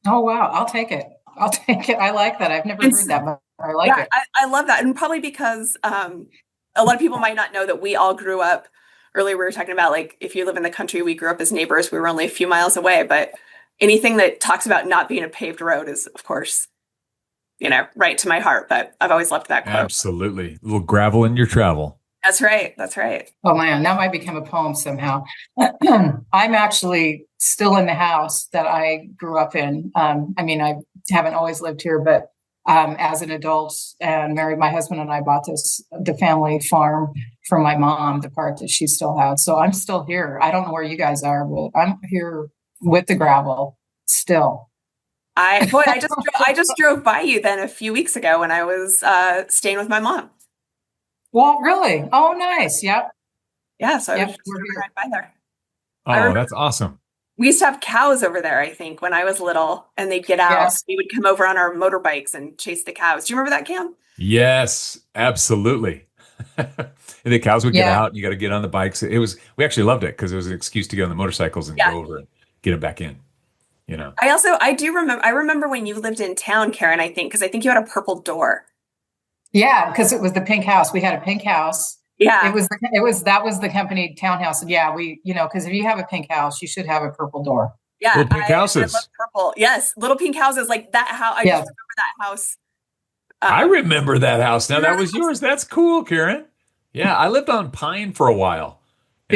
Oh, wow. I'll take it. I'll take it. I like that. I've never And heard that, but I like yeah, it. I love that. And probably because a lot of people might not know that we all grew up earlier. We were talking about like if you live in the country, we grew up as neighbors. We were only a few miles away. But anything that talks about not being a paved road is, of course, right to my heart. But I've always loved that quote. Absolutely. A little gravel in your travel. That's right. That's right. Oh man, that might become a poem somehow. I'm actually still in the house that I grew up in. I mean, I haven't always lived here, but as an adult and married, my husband and I bought the family farm from my mom, the part that she still had. So I'm still here. I don't know where you guys are, but I'm here with the gravel still. I just drove by you then a few weeks ago when I was staying with my mom. Well, really? Oh, nice. Yep. Yeah, so I was Yep. just We're driving here. right by there. I Oh, remember that's awesome. we used to have cows over there, I think, when I was little, and they'd get out. Yes. We would come over on our motorbikes and chase the cows. Do you remember that, Cam? Yes, absolutely. And the cows would get Yeah. out, and you got to get on the bikes. We actually loved it because it was an excuse to get on the motorcycles and Yeah. go over and get them back in, you know. I remember when you lived in town, Karen, I think, because I think you had a purple door. Yeah, because it was the pink house. We had a pink house. Yeah. That was the company townhouse. And yeah, because if you have a pink house, you should have a purple door. Yeah. Little pink I love houses. purple. Yes. Little pink houses like that. I just Yeah. remember that house. I Um, remember that house. Now that remember was that house? yours. That's cool, Karen. Yeah, I lived on Pine for a while.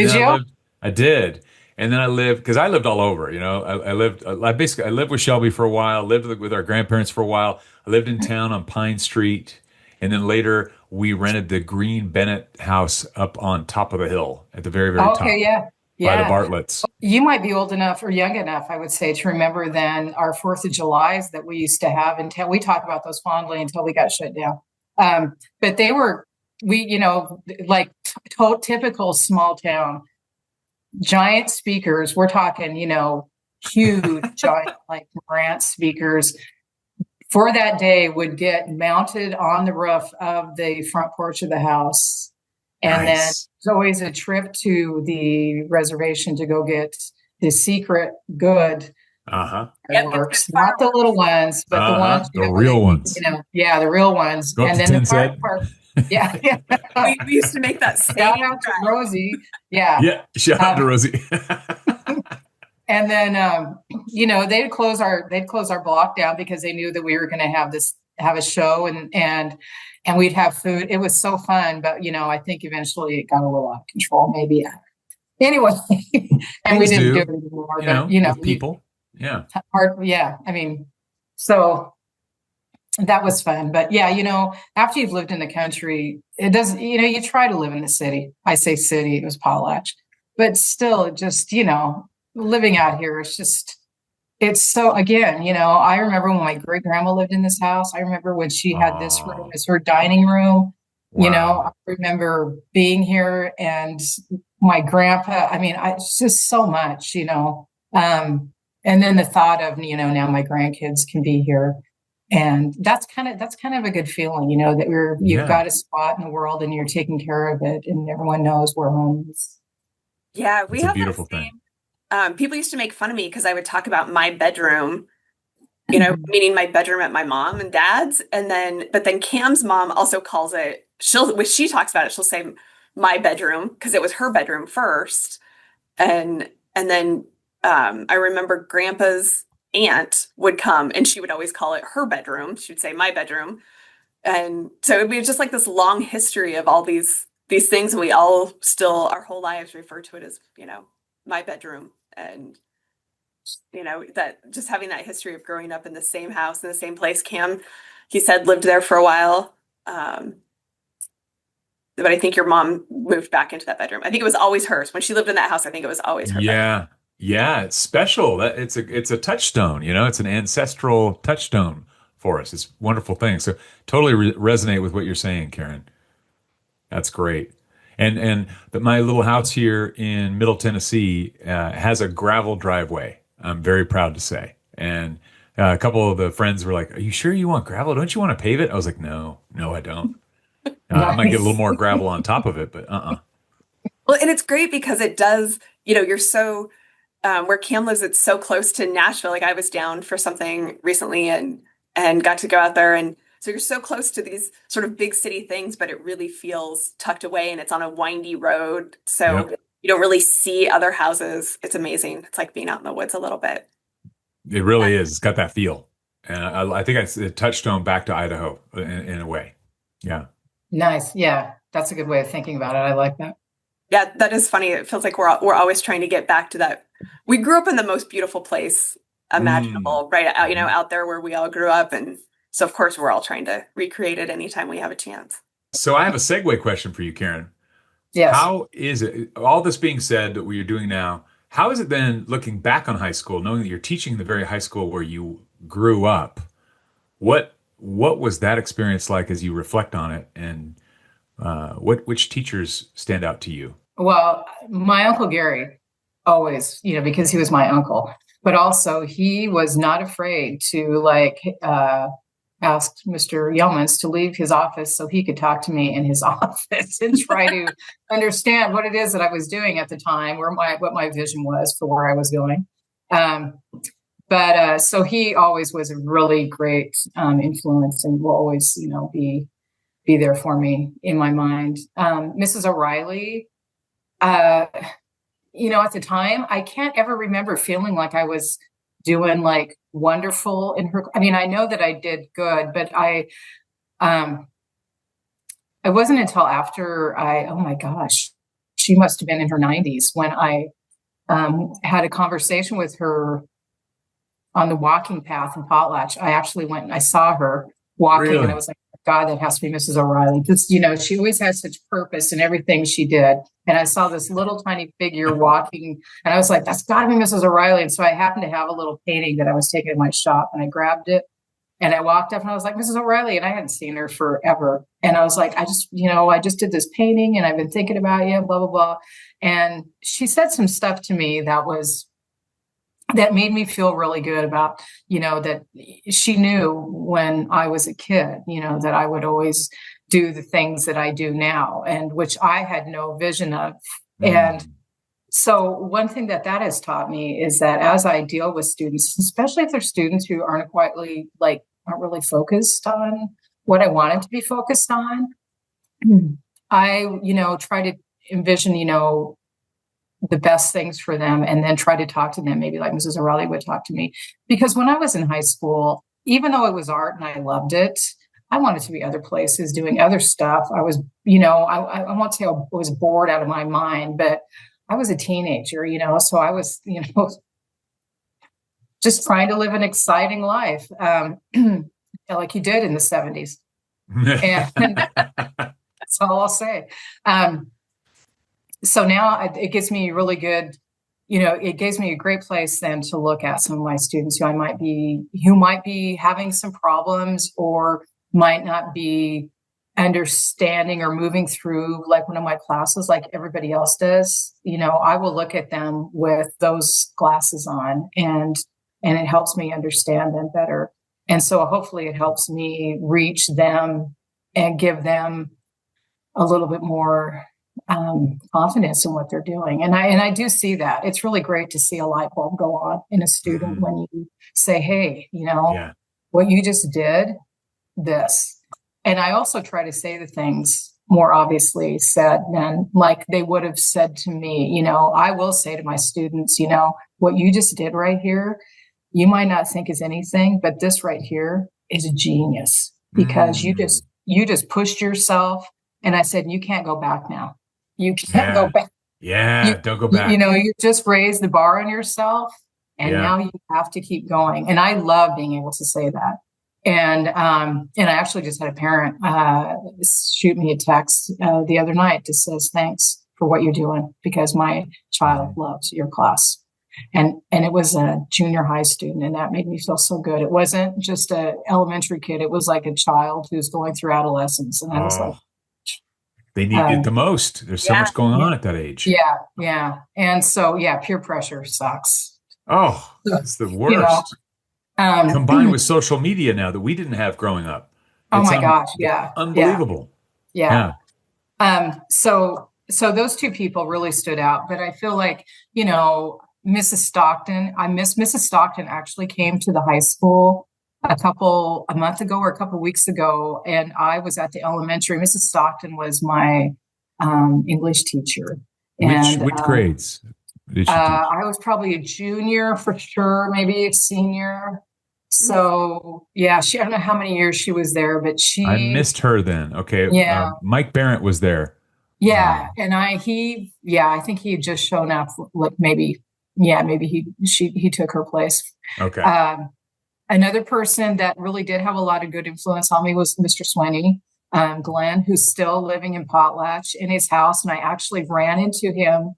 And Did then you? I did. And then I lived, because I lived all over, you know, I lived with Shelby for a while, lived with our grandparents for a while. I lived in town on Pine Street. And then later we rented the Green Bennett house up on top of the hill at the very, very Okay, top yeah. by the Yeah. Bartletts. You might be old enough or young enough, I would say, to remember then our 4th of Julys that we used to have until we talked about those fondly until we got shut down. But they were, like typical small town, giant speakers. We're talking, huge, giant, like Marantz speakers for that day would get mounted on the roof of the front porch of the house. And then Nice. it's always a trip to the reservation to go get the secret good Uh-huh. Yep, get those fireworks, not the little fireworks. ones, but the ones, Uh-huh. The where real ones. yeah, the real ones. Go up And to then the 10 fire set. part, yeah, yeah. We used to make that Shout same out to drive. Rosie. Yeah. Yeah. Shout out to Rosie. And then, they'd close our block down because they knew that we were going to have a show and we'd have food. It was so fun, but I think eventually it got a little out of control, maybe. Anyway, and we Things didn't do do, it anymore, you but know, with people. Yeah. yeah. I mean, so that was fun, but yeah, after you've lived in the country, it doesn't, you try to live in the city. I say city, it was Potlatch, but still it just, living out here, it's so, again, I remember when my great grandma lived in this house. I remember when she had this room Oh, as her dining room. wow. I remember being here and my grandpa. I mean, it's just so much, and then the thought of, now my grandkids can be here. And that's kind of a good feeling, that you've Yeah. got a spot in the world and you're taking care of it and everyone knows where home is. Yeah, we It's a have that beautiful thing. same. People used to make fun of me because I would talk about my bedroom, meaning my bedroom at my mom and dad's, but then Cam's mom also calls it. When she talks about it, she'll say my bedroom because it was her bedroom first, and then I remember Grandpa's aunt would come and she would always call it her bedroom. She would say my bedroom, and so it was just like this long history of all these things, and we all still our whole lives refer to it as my bedroom. And that just having that history of growing up in the same house in the same place. Cam, he said, lived there for a while, but I think your mom moved back into that bedroom. I think it was always hers when she lived in that house. I think it was always her bedroom. Yeah. Yeah. It's special. It's a touchstone, it's an ancestral touchstone for us. It's a wonderful thing. So totally resonate with what you're saying, Karen. That's great. But my little house here in Middle Tennessee has a gravel driveway. I'm very proud to say. And a couple of the friends were like, "Are you sure you want gravel? Don't you want to pave it?" I was like, "No, no, I don't. I might get a little Nice. more gravel on top of it, but Well, and it's great because it does. You're so where Cam lives. It's so close to Nashville. Like I was down for something recently and got to go out there, and so you're so close to these sort of big city things, but it really feels tucked away and it's on a windy road. So Yep, you don't really see other houses. It's amazing. It's like being out in the woods a little bit. it really is. It's got that feel, and I think it's a touchstone back to Idaho in a way. Yeah, Nice. Yeah. That's a good way of thinking about it. I like that. Yeah, that is funny. It feels like we're always trying to get back to that. We grew up in the most beautiful place mm. imaginable, right out, out there where we all grew up. And so of course we're all trying to recreate it anytime we have a chance. So I have a segue question for you, Karen. Yes. How is it, all this being said that you're doing now, how is it then looking back on high school, knowing that you're teaching the very high school where you grew up? What was that experience like as you reflect on it? And which teachers stand out to you? Well, my Uncle Gary always, because he was my uncle, but also he was not afraid to ask Mr. Yeomans to leave his office so he could talk to me in his office and try to understand what it is that I was doing at the time, what my vision was for where I was going. But so he always was a really great influence and will always, be there for me in my mind. Mrs. O'Reilly, at the time, I can't ever remember feeling like I was doing like wonderful in her. I mean, I know that I did good, but it wasn't until after oh my gosh, she must have been in her 90s when I had a conversation with her on the walking path in Potlatch. I actually went and I saw her walking, Really? and I was like, God, that has to be Mrs. O'Reilly. This, she always has such purpose in everything she did. And I saw this little tiny figure walking, and I was like, that's got to be Mrs. O'Reilly. And so I happened to have a little painting that I was taking in my shop, and I grabbed it and I walked up and I was like, Mrs. O'Reilly. And I hadn't seen her forever. And I was like, I just did this painting and I've been thinking about you, blah, blah, blah. And she said some stuff to me that made me feel really good about, that she knew when I was a kid, that I would always do the things that I do now, and which I had no vision of. And so one thing that has taught me is that as I deal with students, especially if they're students who aren't really focused on what I want them to be focused on, I, try to envision, the best things for them, and then try to talk to them, maybe like Mrs. O'Reilly would talk to me. Because when I was in high school, even though it was art and I loved it, I wanted to be other places doing other stuff. I was, I won't say I was bored out of my mind, but I was a teenager, so I was, just trying to live an exciting life, like you did in the 70s. And that's all I'll say. So now it gives me really good, it gives me a great place then to look at some of my students who might be having some problems or might not be understanding or moving through like one of my classes like everybody else does. I will look at them with those glasses on, and it helps me understand them better. And so hopefully it helps me reach them and give them a little bit more confidence in what they're doing. And I do see that. It's really great to see a light bulb go on in a student when you say, hey, what you just did, this. And I also try to say the things more obviously said than like they would have said to me. I will say to my students, what you just did right here, you might not think is anything, but this right here is a genius because you just pushed yourself. And I said, you can't go back now. You can't go back. Don't go back. You just raised the bar on yourself, and now you have to keep going. And I love being able to say that. And I actually just had a parent shoot me a text the other night that says, thanks for what you're doing because my child loves your class. And it was a junior high student, and that made me feel so good. It wasn't just an elementary kid. It was like a child who's going through adolescence. And I was like, they need it the most. There's so much going on at that age. Yeah. And so, peer pressure sucks. Oh, that's the worst. Combined with social media now that we didn't have growing up. Oh my gosh. Yeah. Unbelievable. Yeah. So those two people really stood out, but I feel like, Mrs. Stockton, Mrs. Stockton actually came to the high school a month ago or a couple of weeks ago, and I was at the elementary. Mrs. Stockton was my English teacher. Which grades did she teach? I was probably a junior for sure, maybe a senior. So I don't know how many years she was there, but I missed her then. Okay. Mike Barrett was there. Yeah. And I think he had just shown up, like maybe he took her place. Okay. Another person that really did have a lot of good influence on me was Mr. Swinney, Glenn, who's still living in Potlatch in his house. And I actually ran into him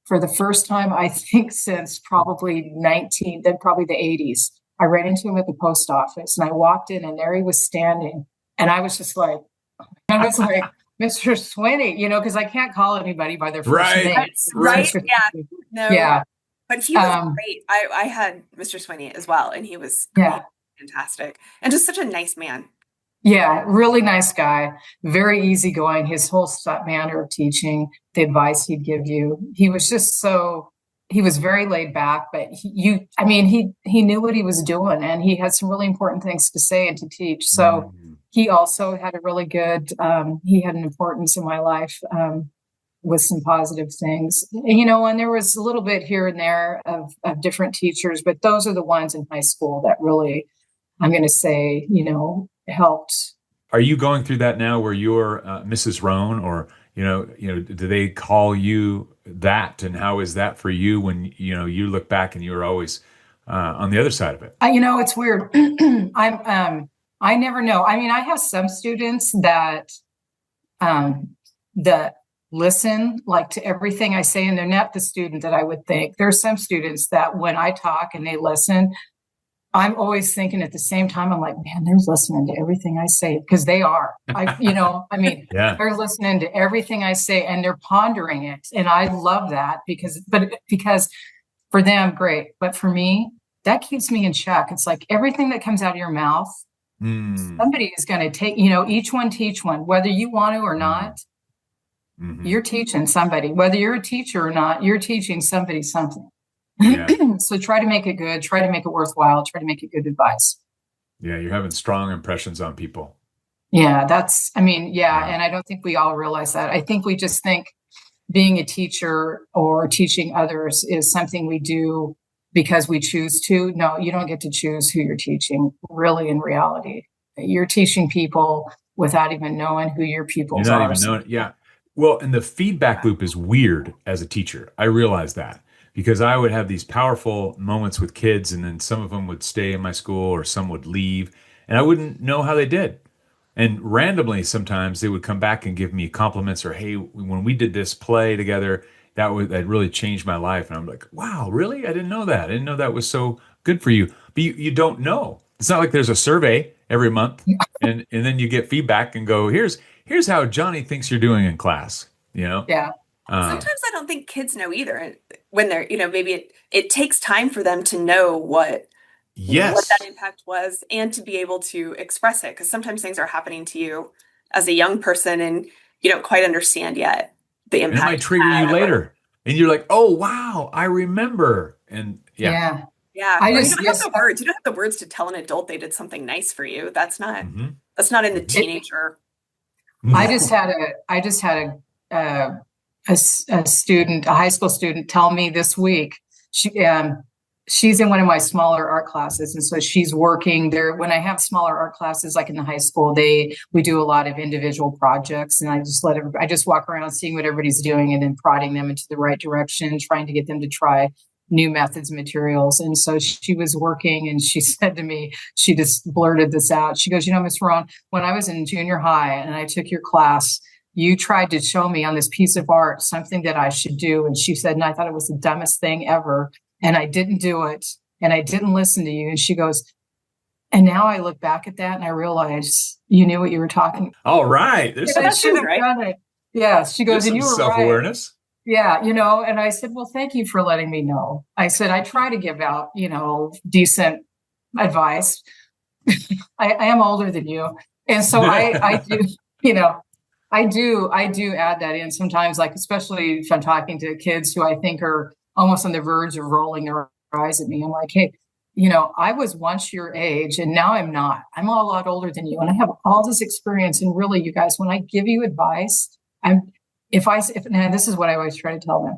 for the first time, I think, since probably the 80s. I ran into him at the post office, and I walked in, and there he was standing. And I was just like, Mr. Swinney, because I can't call anybody by their first name. Right. Yeah. No. Yeah. But he was great. I had Mr. Swinney as well, and he was fantastic. And just such a nice man. Yeah, really nice guy. Very easygoing. His whole manner of teaching, the advice he'd give you. He was just he was very laid back, but he knew what he was doing, and he had some really important things to say and to teach. So he also had a really good, he had an importance in my life. With some positive things, and there was a little bit here and there of different teachers, but those are the ones in high school that really, I'm going to say, helped. Are you going through that now where you're Mrs. Rohn, or, Do they call you that? And how is that for you when, you look back and you're always on the other side of it? It's weird. I never know. I mean, I have some students um, that listen like to everything I say, and they're not the student that I would think. There's some students that when I talk and they listen, I'm always thinking at the same time, I'm like, man, they're listening to everything I say, because they are. Yeah. They're listening to everything I say and they're pondering it. And I love that because for them, great. But for me, that keeps me in check. It's like everything that comes out of your mouth, somebody is going to take, each one teach one, whether you want to or not. You're teaching somebody, whether you're a teacher or not, you're teaching somebody something. Yeah. So try to make it good, try to make it worthwhile, try to make it good advice. Yeah, you're having strong impressions on people. Yeah, and I don't think we all realize that. I think we just think being a teacher or teaching others is something we do because we choose to. No, you don't get to choose who you're teaching, really, in reality. You're teaching people without even knowing who your pupils You're not are. even knowing. Yeah. Well, and the feedback loop is weird as a teacher. I realize that because I would have these powerful moments with kids, and then some of them would stay in my school or some would leave, and I wouldn't know how they did. And randomly, sometimes they would come back and give me compliments or, hey, when we did this play together, that really changed my life. And I'm like, wow, really? I didn't know that. I didn't know that was so good for you. But you don't know. It's not like there's a survey every month and then you get feedback and go, here's how Johnny thinks you're doing in class, Yeah. Sometimes I don't think kids know either when they're, maybe it takes time for them to know what that impact was and to be able to express it. Because sometimes things are happening to you as a young person and you don't quite understand yet the impact. And it might trigger you later. And you're like, oh, wow, I remember. And Yeah. You don't have the words. You don't have the words to tell an adult they did something nice for you. That's not in the teenager. I just had a student, a high school student, tell me this week. She's in one of my smaller art classes, and so she's working there. When I have smaller art classes, like in the high school, we do a lot of individual projects, and I just walk around seeing what everybody's doing, and then prodding them into the right direction, trying to get them to try new methods and materials. And so she was working, and she said to me, she just blurted this out. She goes, Miss Rohn, when I was in junior high and I took your class, you tried to show me on this piece of art something that I should do. And she said, and I thought it was the dumbest thing ever. And I didn't do it. And I didn't listen to you. And she goes, and now I look back at that and I realize you knew what you were talking about. All right. There's some right. Yeah. She goes, and you were self-awareness. Right. Yeah. And I said, well, thank you for letting me know. I said, I try to give out, decent advice. I am older than you. And so I do, I do add that in sometimes, like, especially if I'm talking to kids who I think are almost on the verge of rolling their eyes at me. I'm like, hey, I was once your age and now I'm not. I'm a lot older than you. And I have all this experience. And really, you guys, when I give you advice, and this is what I always try to tell them,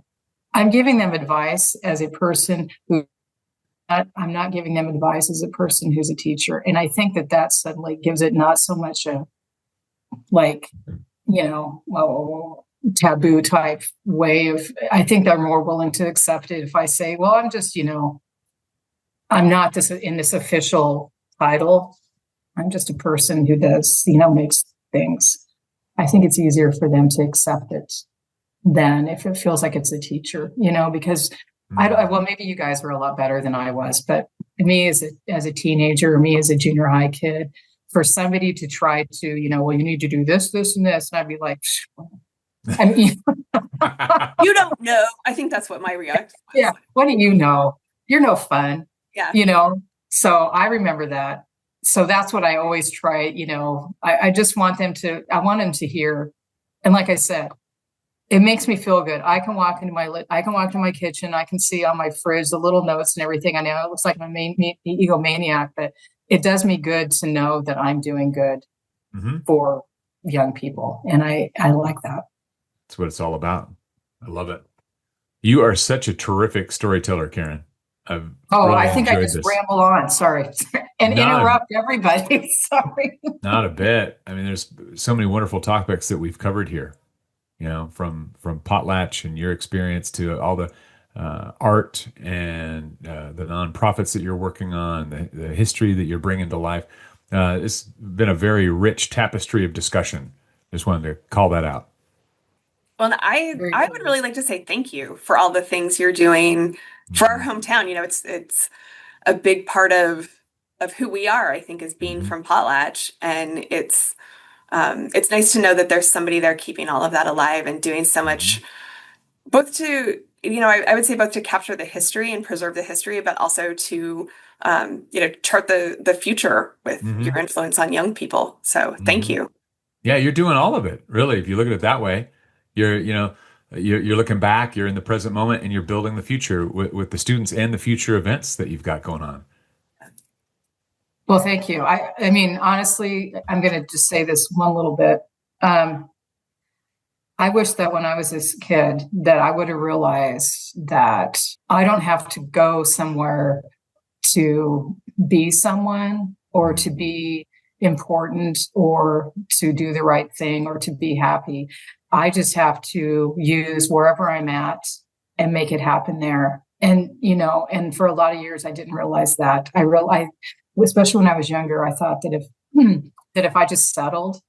I'm giving them advice as a person who, I'm not giving them advice as a person who's a teacher. And I think that suddenly gives it not so much a, taboo type way of, I think they're more willing to accept it if I say, well, I'm just, I'm not in this official title. I'm just a person who does, makes things. I think it's easier for them to accept it than if it feels like it's a teacher, because well, maybe you guys were a lot better than I was, but me as a teenager, or me as a junior high kid, for somebody to try to, well, you need to do this, this, and this. And I'd be like, you don't know. I think that's what my reaction was. Yeah. What do you know? You're no fun. Yeah. So I remember that. So that's what I always try, I just want them to hear. And like I said, it makes me feel good. I can walk into my kitchen. I can see on my fridge the little notes and everything. I know it looks like I'm a egomaniac, but it does me good to know that I'm doing good for young people. And I like that. That's what it's all about. I love it. You are such a terrific storyteller, Karen. I think I just ramble on. Sorry. And interrupt everybody. Sorry. Not a bit. I mean, there's so many wonderful topics that we've covered here. from Potlatch and your experience to all the art and the nonprofits that you're working on, the history that you're bringing to life. It's been a very rich tapestry of discussion. Just wanted to call that out. Well, Very I would cool. really like to say thank you for all the things you're doing for our Hmm. hometown. It's a big part of who we are, I think, is being Hmm. from Potlatch, and it's nice to know that there's somebody there keeping all of that alive and doing so much, Hmm. both to, I would say both to capture the history and preserve the history, but also to, chart the future with your Hmm. influence on young people. So thank Hmm. you. Yeah, you're doing all of it, really. If you look at it that way, you're, you know, you're looking back, you're in the present moment, and you're building the future with the students and the future events that you've got going on. Well, thank you. I mean, honestly, I'm going to just say this one little bit. Um, I wish that when I was this kid that I would have realized that I don't have to go somewhere to be someone or to Mhm. be important or to do the right thing or to be happy. I just have to use wherever I'm at and make it happen there. And, and for a lot of years, I didn't realize that. Especially when I was younger, I thought that that if I just settled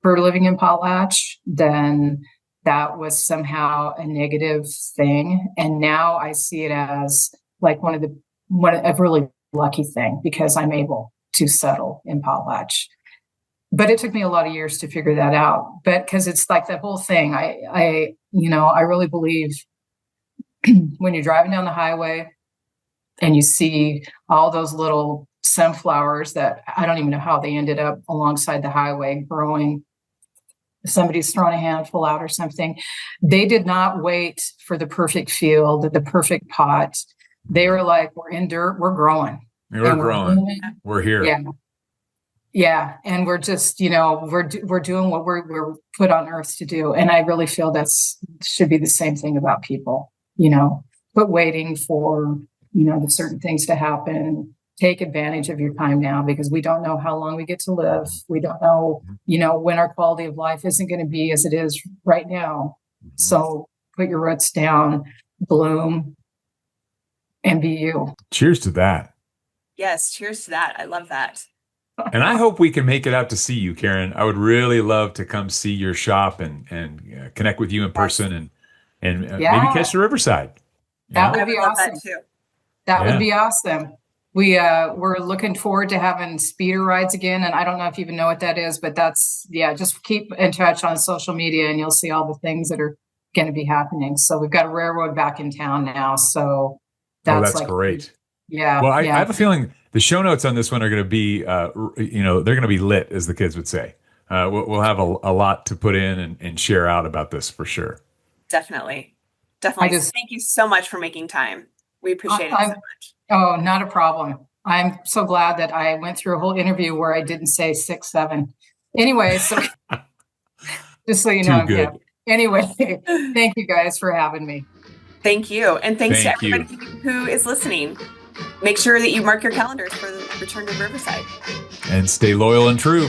for living in Potlatch, then that was somehow a negative thing. And now I see it as like one a really lucky thing because I'm able to settle in Potlatch. But it took me a lot of years to figure that out. But because it's like the whole thing, I really believe when you're driving down the highway and you see all those little sunflowers that I don't even know how they ended up alongside the highway growing. Somebody's thrown a handful out or something. They did not wait for the perfect field, the perfect pot. They were like, we're in dirt, we're growing We're and we're growing. blooming. We're here. Yeah. Yeah. And we're just, we're doing what we're put on earth to do. And I really feel should be the same thing about people, but waiting for, the certain things to happen. Take advantage of your time now because we don't know how long we get to live. We don't know, when our quality of life isn't going to be as it is right now. Mhm. So put your roots down, bloom, and be you. Cheers to that. Yes, cheers to that. I love that. And I hope we can make it out to see you, Karen. I would really love to come see your shop and connect with you in Yes, person and maybe Yeah, catch the Riverside. that Yeah. would I be would love that awesome. too. That would Yeah. be awesome. We're looking forward to having speeder rides again. And I don't know if you even know what that is, but just keep in touch on social media and you'll see all the things that are going to be happening. So we've got a railroad back in town now. So Oh, that's that's like, great. yeah, Well, I yeah. have a feeling the show notes on this one are going to be, they're going to be lit, as the kids would say. We'll have a lot to put in and share out about this for sure. Definitely. I Definitely. So just, thank you so much for making time. We appreciate it so I'm, much. oh, not a problem. I'm so glad that I went through a whole interview where I didn't say 6, 7. Anyway, so just so you know, Too I'm hip. good. Anyway, thank you guys for having me. Thank you. And thanks to Thank you. everybody who is listening. Make sure that you mark your calendars for the return to Riverside. And stay loyal and true.